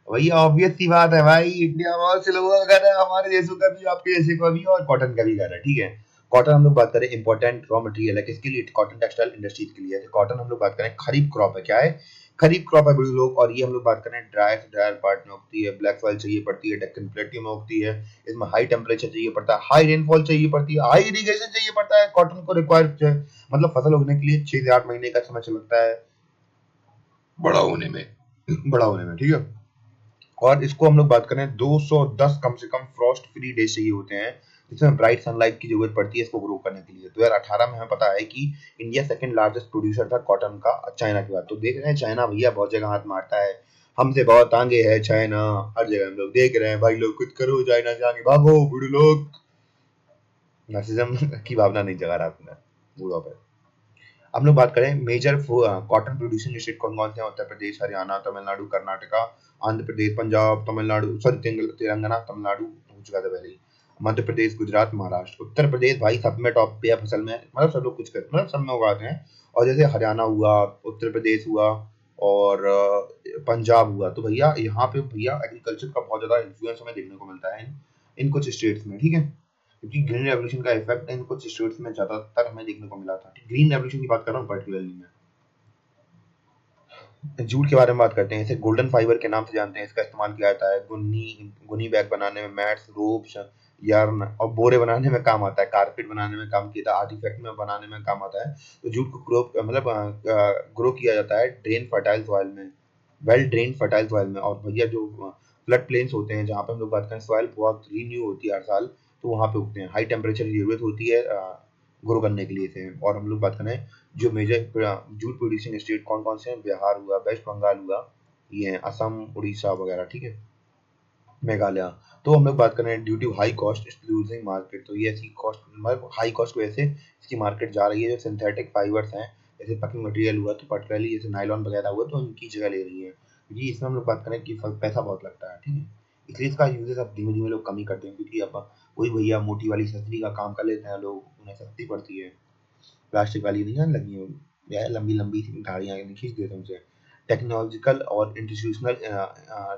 वही ऑब्वियस सी बात है भाई, इंडिया बहुत से लोगों का घर है, हमारे देशों का भी, आपके जैसे का भी, और कॉटन का भी घर है, ठीक है। कॉटन हम लोग बात करें इंपॉर्टेंट रॉ मटेरियल है किसके लिए, कॉटन टेक्सटाइल इंडस्ट्रीज के लिए। कॉटन हम लोग बात करें खरीफ क्रॉप है, क्या है, खरीफ क्रॉप है बड़े लोग। और ये हम लोग बात करें ड्राई से ड्रायर पार्ट में उगती है, ब्लैक सॉइल चाहिए पड़ती है, डेक्कन प्लेट्यू में उगती है। इसमें हाई टेम्परेचर चाहिए पड़ता है, हाई रेनफॉल चाहिए पड़ती है, हाई इरिगेशन चाहिए पड़ता है, कॉटन को रिक्वायर, मतलब फसल उगने के लिए 6 से 8 महीने का समय लगता है बड़ा होने में, ठीक है। और इसको हम लोग बात करें 210 कम से कम फ्रॉस्ट फ्री डेज चाहिए होते हैं, जिसमें ब्राइट सनलाइट की जरूरत पड़ती है इसको ग्रो करने के लिए। 2018 में हमें पता है कि इंडिया सेकंड लार्जेस्ट प्रोड्यूसर था कॉटन का चाइना के बाद। तो देख रहे हैं चाइना भैया बहुत जगह हाथ मारता है, हमसे बहुत आगे है चाइना, हर जगह हम लोग देख रहे हैं भाई, लोग कुछ करो, चाइना से आगे भागो बूढ़े लोग। नर्सिज्म की भावना नहीं जगा रहा अपने बूढ़ों पे। हम लोग बात करें मेजर कॉटन प्रोड्यूसिंग स्टेट कौन कौन से हैं, उत्तर प्रदेश, हरियाणा, तमिलनाडु, कर्नाटका, आंध्र प्रदेश, पंजाब, तमिलनाडु, सॉरी तेलंगाना, तमिलनाडु हो चुका था पहले ही, मध्य प्रदेश, गुजरात, महाराष्ट्र। उत्तर प्रदेश भाई सब में टॉप पे है फसल में, मतलब सब लोग कुछ करते, मतलब सब में उगाते हैं। और जैसे हरियाणा हुआ, उत्तर प्रदेश हुआ, और पंजाब हुआ, तो भैया यहाँ पे भैया एग्रीकल्चर का बहुत ज्यादा इन्फ्लुएंस हमें देखने को मिलता है इन कुछ स्टेट्स में, ठीक है। क्योंकि ग्रीन रेवोल्यूशन का इफेक्ट इन कुछ स्टेट्स में ज्यादातर हमें देखने को मिला था। ग्रीन रेवोल्यूशन की बात कर रहा हूँ पर्टिकुलरली मैं। जूट के बारे में बात करते हैं, इसे गोल्डन फाइबर के नाम से जानते हैं। इसका इस्तेमाल किया जाता है गुन्नी गुनी बैग बनाने में, मैट्स, रोप्स, यार्न और बोरे बनाने में काम आता है, कारपेट बनाने में काम किया था, आर्टिफैक्ट में बनाने में काम आता है। तो जूट को ग्रो किया जाता है ड्रेन फर्टाइल सॉइल में, वेल ड्रेन फर्टाइल सॉइल में। और भैया जो फ्लड प्लेन्स होते हैं, जहाँ पे हम लोग बात करें सॉइल बहुत रीन्यू होती है हर साल, तो वहाँ पे उगते हैं। हाई टेम्परेचर की जरूरत होती है ग्रो करने के लिए इसे। और हम लोग बात करें जो मेजर जूट प्रोड्यूसिंग स्टेट कौन कौन से हैं, बिहार हुआ, वेस्ट बंगाल हुआ, ये हैं असम, उड़ीसा वगैरह, ठीक है, मेघालय। तो हम लोग बात करें due to high cost losing market, तो ये ऐसी कॉस्ट, मतलब हाई कॉस्ट की वजह से इसकी मार्केट जा रही है। जो सिंथेटिक फाइबर्स हैं, जैसे पकिंग मटेरियल हुआ, तो पर्टिकुलरली जैसे नायलॉन वगैरह हुआ, तो उनकी जगह ले रही है, क्योंकि इसमें हम लोग बात करें कि पैसा बहुत लगता है, ठीक है। इसलिए इसका यूजेस अब धीमे धीमे लोग कम ही करते हैं, क्योंकि अब वही भैया मोटी वाली सस्ती का काम कर लेते हैं लोग, उन्हें सस्ती पड़ती है। प्लास्टिक वाली नहीं है लगी हुई, या लंबी लंबी गाड़ियाँ खींच देते हैं उनसे। टेक्नोलॉजिकल और इंस्टीट्यूशनल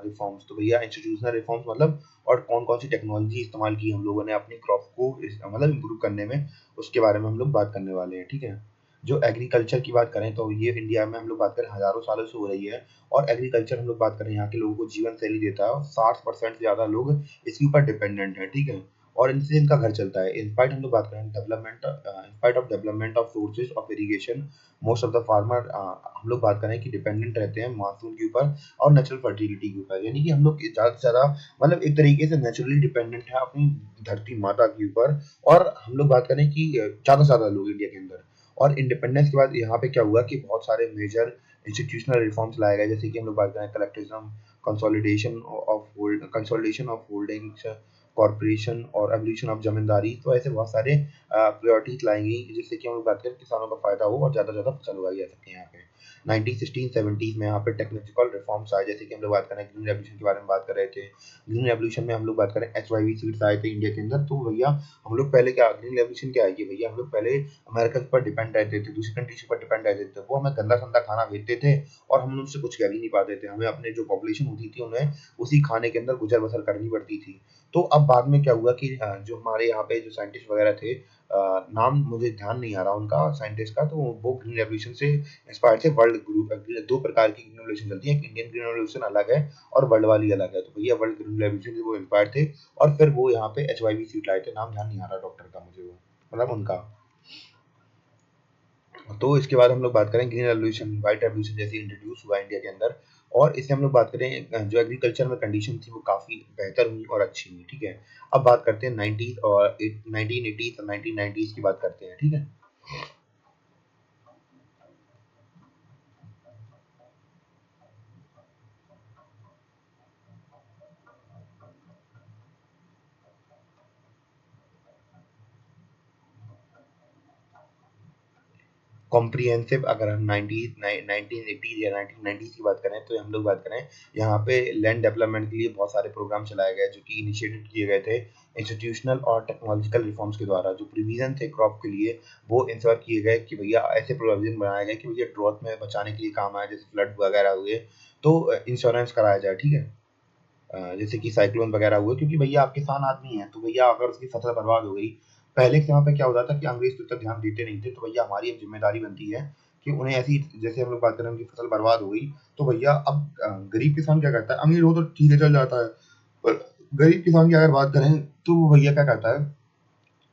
रिफॉर्म्स, तो भैया इंस्टीट्यूशनल रिफॉर्म्स मतलब, और कौन कौन सी टेक्नोलॉजी इस्तेमाल की हम लोगों ने अपनी क्रॉप को मतलब इम्प्रूव करने में, उसके बारे में हम लोग बात करने वाले हैं, ठीक है। जो एग्रीकल्चर की बात करें, तो ये इंडिया में हम लोग बात करें हजारों सालों से हो रही है। और एग्रीकल्चर हम लोग बात करें यहाँ के लोगों को जीवन शैली देता है, और 60% से ज़्यादा लोग इसके ऊपर डिपेंडेंट है, ठीक है। और इनसे इनका घर चलता है। इनस्पाइट हम लोग बात करें development, in spite of development of sources of irrigation, most of the farmer, हम लोग बात करें कि डिपेंडेंट रहते हैं मानसून के ऊपर और नेचुरल फर्टिलिटी के ऊपर, यानी कि हम लोग ज़्यादा से ज़्यादा मतलब एक तरीके से नेचुरली डिपेंडेंट है अपनी धरती माता के ऊपर। और हम लोग बात करें कि ज़्यादा से ज़्यादा लोग इंडिया के अंदर, और इंडिपेंडेंस के बाद यहाँ पे क्या हुआ कि बहुत सारे मेजर इंस्टीट्यूशनल रिफॉर्म्स लाए गए, जैसे कि हम लोग बात करें कलेक्टिज्म, कंसोलिडेशन ऑफ होल्डिंग्स, कॉर्पोरेशन और एवोल्यूशन ऑफ जमींदारी। तो ऐसे बहुत सारे प्रायोरिटीज लाई गई जिससे कि हम लोग बात करें किसानों का फायदा हो और ज़्यादा से ज़्यादा फसल उगाई जा सके यहाँ पे। 1960-70 में यहाँ पे टेक्नोलॉजिकल रिफॉर्म्स आए, जैसे कि हम लोग बात करें ग्रीन रेवोल्यूशन के बारे में बात कर रहे थे। ग्रीन रेवोल्यूशन में हम लोग बात करें HYV सीड्स आए थे इंडिया के अंदर। तो भैया हम लोग पहले क्या, ग्रीन रेवोल्यूशन क्या है कि भैया हम लोग पहले अमेरिका के ऊपर डिपेंड रहते थे, दूसरी कंट्रीज के ऊपर डिपेंड रहते थे, वो हमें गंदा संदा खाना भेजते थे और हम उनसे कुछ कह भी नहीं पाते थे, हमें अपने जो पॉपुलेशन होती थी उन्हें उसी खाने के अंदर गुजर बसर करनी पड़ती थी। तो अब बाद में क्या हुआ कि जो हमारे यहाँ पे जो साइंटिस्ट वगैरह थे, नाम मुझे ध्यान नहीं आ रहा उनका साइंटिस्ट का, तो वो ग्रीन रेवोल्यूशन से इंस्पायर थे। वर्ल्ड ग्रुप दो प्रकार की ग्रीन रेवोल्यूशन चलती है, एक इंडियन ग्रीन रेवोल्यूशन अलग है और वर्ल्ड वाली अलग है। तो भैया वर्ल्ड ग्रीन रेवोल्यूशन से वो इंस्पायर थे और फिर वो यहाँ पे HYV सीट लाए थे, नाम ध्यान नहीं आ रहा डॉक्टर का मुझे, वो मतलब उनका। तो इसके बाद हम लोग बात करें ग्रीन रेवोल्यूशन, व्हाइट रेवोल्यूशन जैसे इंट्रोड्यूस हुआ इंडिया के अंदर, और इससे हम लोग बात करें जो एग्रीकल्चर में कंडीशन थी वो काफ़ी बेहतर हुई और अच्छी हुई, ठीक है। अब बात करते हैं 90s और 1980s और 1990s की बात करते हैं, ठीक है। कॉम्प्रिहेंसिव, अगर हम 1980s या 1990s की बात करें, तो हम लोग बात करें यहाँ पे लैंड डेवलपमेंट के लिए बहुत सारे प्रोग्राम चलाए गए जो कि इनिशिएटेड किए गए थे इंस्टीट्यूशनल और टेक्नोलॉजिकल रिफॉर्म्स के द्वारा। जो प्रोविजन थे क्रॉप के लिए वो इंश्योर किए गए कि भैया ऐसे प्रोविजन बनाए गए कि भैया ड्रॉट में बचाने के लिए काम आए, जैसे फ्लड वगैरह हुए तो इंश्योरेंस कराया जाए, ठीक है। जैसे कि साइक्लोन वगैरह हुए, क्योंकि भैया आप किसान आदमी हैं तो भैया अगर उसकी फसल बर्बाद हो गई, पहले के समय पे क्या होता था कि अंग्रेज तो इतना ध्यान देते नहीं थे, तो भैया हमारी अब जिम्मेदारी बनती है कि उन्हें ऐसी, जैसे हम लोग बात करें उनकी फसल बर्बाद हो गई, तो भैया अब गरीब किसान क्या करता है, अमीर हो तो ठीक है चल जाता है, पर गरीब किसान की अगर बात करें तो वो भैया क्या करता है,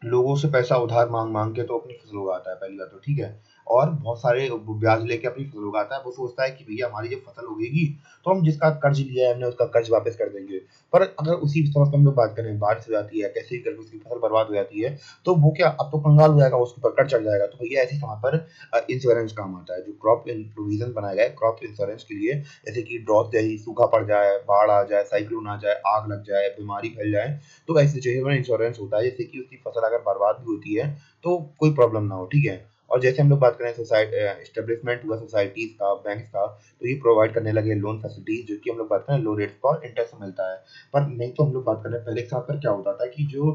लोगों से पैसा उधार मांग मांग के तो अपनी फसल उगाता है, पहली बात तो, ठीक है। और बहुत सारे ब्याज लेके अपनी फसल उगाता है, वो सोचता है कि भैया हमारी जब फसल उगेगी तो हम जिसका कर्ज लिया है हमने उसका कर्ज वापस कर देंगे। पर अगर उसी समय पे हम लोग बात करें बारिश हो जाती है, कैसे भी करके उसकी फसल बर्बाद हो जाती है, तो वो क्या, अब तो कंगाल हो जाएगा, उसके ऊपर कर्ज चढ़ जाएगा। तो भैया ऐसे समय पर इंश्योरेंस काम आता है, जो क्रॉप प्रोविजन बनाया गया है क्रॉप इंश्योरेंस के लिए, जैसे कि ड्रॉट जैसी सूखा पड़ जाए, बाढ़ आ जाए, साइक्लोन आ जाए, आग लग जाए, बीमारी फैल जाए, तो ऐसी सिचुएशन में इंश्योरेंस होता है, जैसे कि उसकी फसल अगर बर्बाद भी होती है तो कोई प्रॉब्लम ना हो, ठीक है। और जैसे हम लोग बात करें सोसाइटी एस्टेब्लिशमेंट हुआ सोसाइटीज का, बैंक का, तो ये प्रोवाइड करने लगे लोन फैसिलिटीज, जो कि हम लोग बात करें लो रेट पर इंटरेस्ट मिलता है। पर नहीं तो हम लोग बात करें पहले के साथ पर क्या होता था कि जो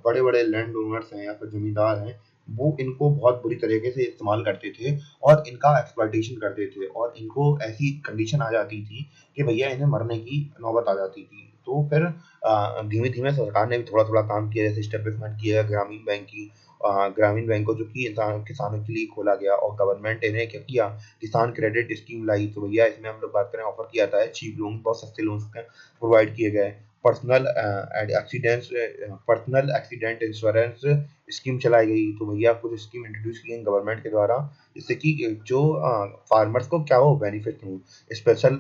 बड़े बड़े लैंड ओनर्स हैं या फिर जमींदार हैं, वो इनको बहुत बुरी तरीके से इस्तेमाल करते थे और इनका एक्सप्लॉइटेशन करते थे, और इनको ऐसी कंडीशन आ जाती थी कि भैया इन्हें मरने की नौबत आ जाती थी। तो फिर धीमे-धीमे सरकार ने भी थोड़ा-थोड़ा काम किया, जैसे एस्टेब्लिशमेंट किया ग्रामीण बैंक की, ग्रामीण बैंक को जो कि इंसान किसानों के लिए खोला गया, और गवर्नमेंट ने क्या किया, किसान क्रेडिट स्कीम लाई। तो भैया इसमें हम लोग बात करें ऑफर किया जाता है चीप लोन, बहुत सस्ते लोन्स प्रोवाइड किए गए। Personal accidents personal accident insurance scheme चलाई गई। तो भैया कुछ स्कीम इंट्रोड्यूस की गई गवर्नमेंट के द्वारा, जिससे कि जो फार्मर्स को क्या हो बेनिफिट हो। स्पेशल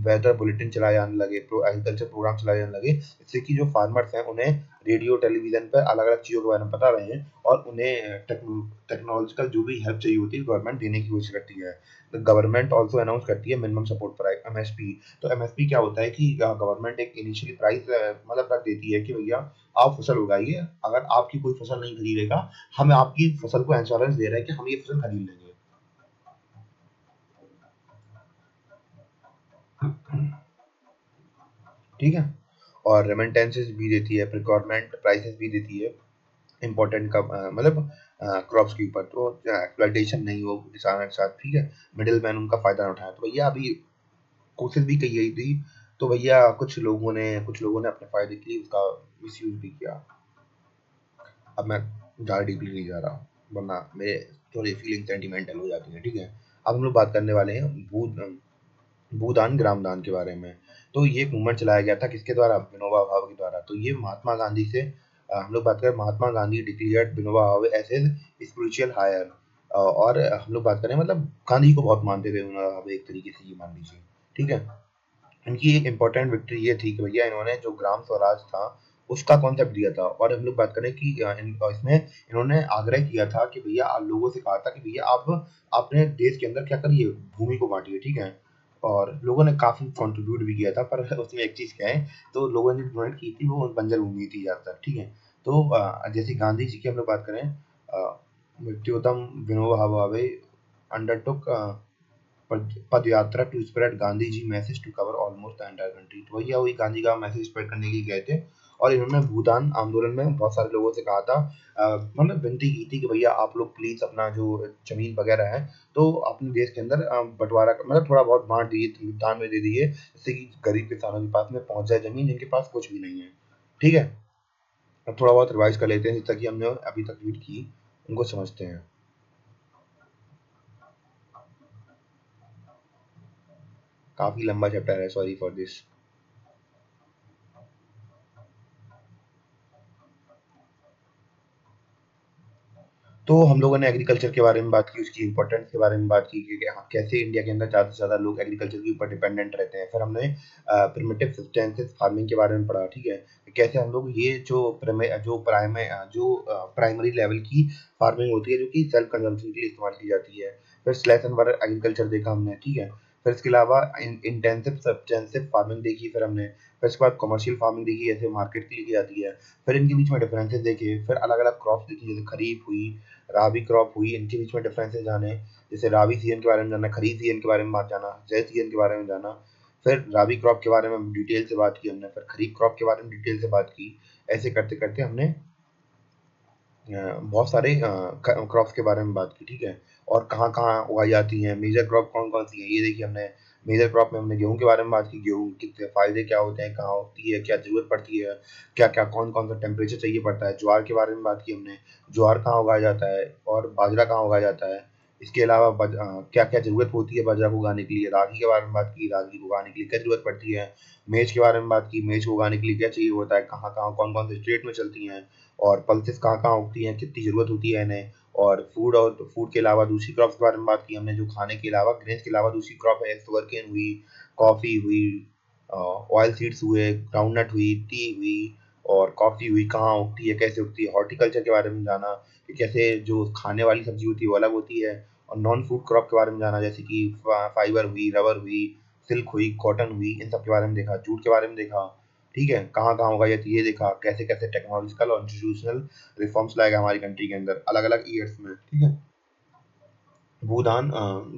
वेदर बुलेटिन चलाए जाने लगे, एग्रीकल्चर प्रोग्राम चलाए जाने लगे, जिससे कि जो फार्मर्स हैं उन्हें रेडियो टेलीविजन पर अलग अलग चीज़ों के बारे में पता रहे, और उन्हें टेक्नोलॉजिकल जो भी हेल्प चाहिए होती है गवर्नमेंट देने की कोशिश करती है। गवर्नमेंट ऑल्सो अनाउंस करती है मिनिमम सपोर्ट प्राइस, MSP। तो MSP क्या होता है कि गवर्नमेंट एक इनिशियली प्राइस मतलब रख देती है कि भैया आप फसल उगाइए, अगर आपकी कोई फसल नहीं खरीदेगा, हम आपकी फसल को इंश्योरेंस दे रहे हैं कि हम ये फसल खरीद लेंगे। ठीक है। और रेमिटेंसेस भी देती है, प्रिक्योरमेंट प्राइसेस भी देती है इम्पोर्टेंट का, मतलब क्रॉप्स के ऊपर, तो एक्सप्लॉइटेशन नहीं हो किसानों के साथ, ठीक है। मिडिल मैन उनका फायदा ना उठाए। तो भैया अभी कोशिश भी की गई थी, तो भैया कुछ लोगों ने अपने फायदे के लिए उसका मिसयूज भी किया। अब मैं ज़्यादा डीपली नहीं जा रहा, वरना मेरे थोड़ी फीलिंग सेंटिमेंटल हो जाती है, ठीक है। अब हम लोग बात करने वाले हैं भूदान ग्रामदान के बारे में। तो ये एक मूवमेंट चलाया गया था किसके द्वारा? विनोबा भावे के द्वारा। तो ये महात्मा गांधी से हम लोग बात करें, Mahatma Gandhi declared Vinoba Bhave as his spiritual higher. और हम लोग बात करें मतलब गांधी को बहुत मानते थे विनोबा भावे, एक तरीके से ये मान लीजिए, ठीक है। इनकी एक इम्पोर्टेंट विक्ट्री ये थी कि भैया इन्होंने जो ग्राम स्वराज था उसका कॉन्सेप्ट दिया था। और हम लोग बात करें कि इसमें इन्होंने आग्रह किया था कि भैया आप लोगों से कहा था कि भैया आप अपने देश के अंदर क्या करिए, भूमि को बांटिए, ठीक है। और लोगों ने काफी कंट्रीब्यूट भी किया था, पर उसमें एक चीज क्या है, तो लोगों ने डोनेट की थी वो बंजर भूमि थी ज्यादातर, ठीक है। तो जैसे गांधी जी की हम लोग बात करें, मृत्युतम Vinoba Bhave undertook padyatra to spread Gandhi ji message to cover almost the entire country. तो भैया वही गांधी का मैसेज स्प्रेड करने के लिए गए थे। और इन्होंने भूदान आंदोलन में बहुत सारे लोगों से कहा था, मतलब विनती की थी कि भैया आप लोग प्लीज अपना जो जमीन वगैरह है तो अपने देश के अंदर बंटवारा मतलब थोड़ा बहुत बांट दिए, दान में दे दिए, जिससे कि गरीब किसानों के पास में पहुंच जाए जमीन जिनके पास कुछ भी नहीं है, ठीक है। अब थोड़ा बहुत रिवाइज कर लेते हैं जिस तक कि हमने अभी तक रीड की उनको समझते हैं। काफी लंबा चैप्टर है, सॉरी फॉर दिस। तो हम लोगों ने एग्रीकल्चर के बारे में बात की, उसकी इम्पोर्टेंस के बारे में बात की कि हाँ, कैसे इंडिया के अंदर ज़्यादा से ज़्यादा लोग एग्रीकल्चर के ऊपर डिपेंडेंट रहते हैं। फिर हमने प्रिमिटिव सब्सटेंसेस फार्मिंग के बारे में पढ़ा, ठीक है। कैसे हम लोग ये जो प्राइमरी लेवल की फार्मिंग होती है जो कि सेल्फ कंजम्पशन के लिए इस्तेमाल की जाती है। फिर स्लैश एंड बर्न एग्रीकल्चर देखा हमने, ठीक है। फिर इसके अलावा इंटेंसिव सब्सटेंसिव फार्मिंग देखी फिर हमने। फिर इसके बाद कमर्शियल फार्मिंग देखी, जैसे मार्केट के लिए की जाती है। फिर इनके बीच में डिफरेंसेस देखे, फिर अलग अलग क्रॉप्स देखी, जैसे खरीफ हुई, राबी क्रॉप हुई, इनके बीच में डिफरेंसेस जाने, जैसे राबी सीजन के बारे में जाना, खरीफ सीजन के बारे में बात जाना, जैद सीजन के बारे में जाना। फिर राबी क्रॉप के बारे में डिटेल से बात की हमने, फिर खरीफ क्रॉप के बारे में डिटेल से बात की। ऐसे करते करते हमने बहुत सारे क्रॉप्स के बारे में बात की, ठीक है। और कहाँ कहाँ उगाई जाती हैं, मेजर क्रॉप कौन कौन सी है ये देखिए हमने। मेजर क्रॉप में हमने गेहूं के बारे में बात की, गेहूं के फायदे क्या होते हैं, कहाँ होती है, क्या जरूरत पड़ती है, क्या क्या कौन कौन सा टेम्परेचर चाहिए पड़ता है। ज्वार के बारे में बात की हमने, ज्वार कहाँ उगाया जाता है और बाजरा कहाँ उगाया जाता है। इसके अलावा क्या क्या जरूरत होती है बाजरा को उगाने के लिए। रागी के बारे में बात की, रागी को उगाने के लिए क्या जरूरत पड़ती है। मेज के बारे में बात की, मेज को उगाने के लिए क्या चाहिए होता है, कहाँ कहाँ कौन कौन से स्टेट में चलती हैं, और पल्सेस कहाँ-कहाँ उगती हैं, कितनी ज़रूरत होती है इन्हें। और फूड के अलावा दूसरी क्रॉप्स के बारे में बात की हमने, जो खाने के अलावा ग्रेन्स के अलावा दूसरी क्रॉप है, शुगरकेन हुई, कॉफ़ी हुई, ऑयल सीड्स हुए, ग्राउंडनट हुई, टी हुई और कॉफ़ी हुई, कहाँ उगती है, कैसे उगती है। हॉर्टिकल्चर के बारे में जाना कि कैसे जो खाने वाली सब्जी होती है वो अलग होती है। और नॉन फूड क्रॉप के बारे में जाना, जैसे कि फाइबर हुई, रबर हुई, सिल्क हुई, कॉटन हुई, इन सब के बारे में देखा। जूट के बारे में देखा, ठीक है। कहाँ कहाँ उगाई जाती है ये देखा। कैसे कैसे टेक्नोलॉजिकल और इंस्टीट्यूशनल रिफॉर्म्स लाएगा हमारी कंट्री के अंदर अलग अलग ईयर्स में, ठीक है। भूदान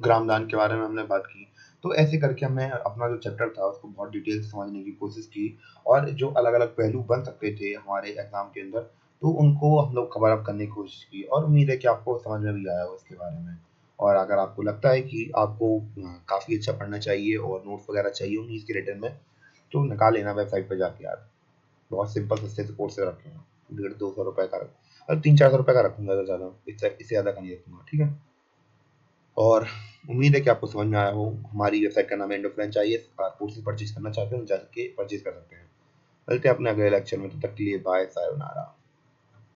ग्रामदान के बारे में हमने बात की। तो ऐसे करके हमने अपना जो चैप्टर था उसको बहुत डिटेल से समझने की कोशिश की। और जो अलग अलग पहलू बन सकते थे हमारे एग्जाम के अंदर, तो उनको हम लोग कवर अप करने की कोशिश की। और उम्मीद है कि आपको समझ में भी आया हो इसके बारे में। और अगर आपको लगता है कि आपको काफ़ी अच्छा पढ़ना चाहिए और नोट्स वगैरह चाहिए होंगी इसके रिटर्न में, तो निकाल लेना वेबसाइट पर जाके यार। बहुत सिंपल सस्ते से कोर्स रखे हैं। 150-200 रुपए का और 300-400 रुपए का रखूंगा, तो ज़्यादा इससे ज़्यादा का नहीं रखूंगा, ठीक है। और उम्मीद है कि आपको समझ में आया हो। हमारी वेबसाइट का नाम है एंडोफ्रेंचाइज। आप कोर्सेज परचेज करना चाहते हो जाके परचेज कर सकते हैं। मिलते हैं अपने अगले लेक्चर में, तब तक के लिए बाय, सायोनारा।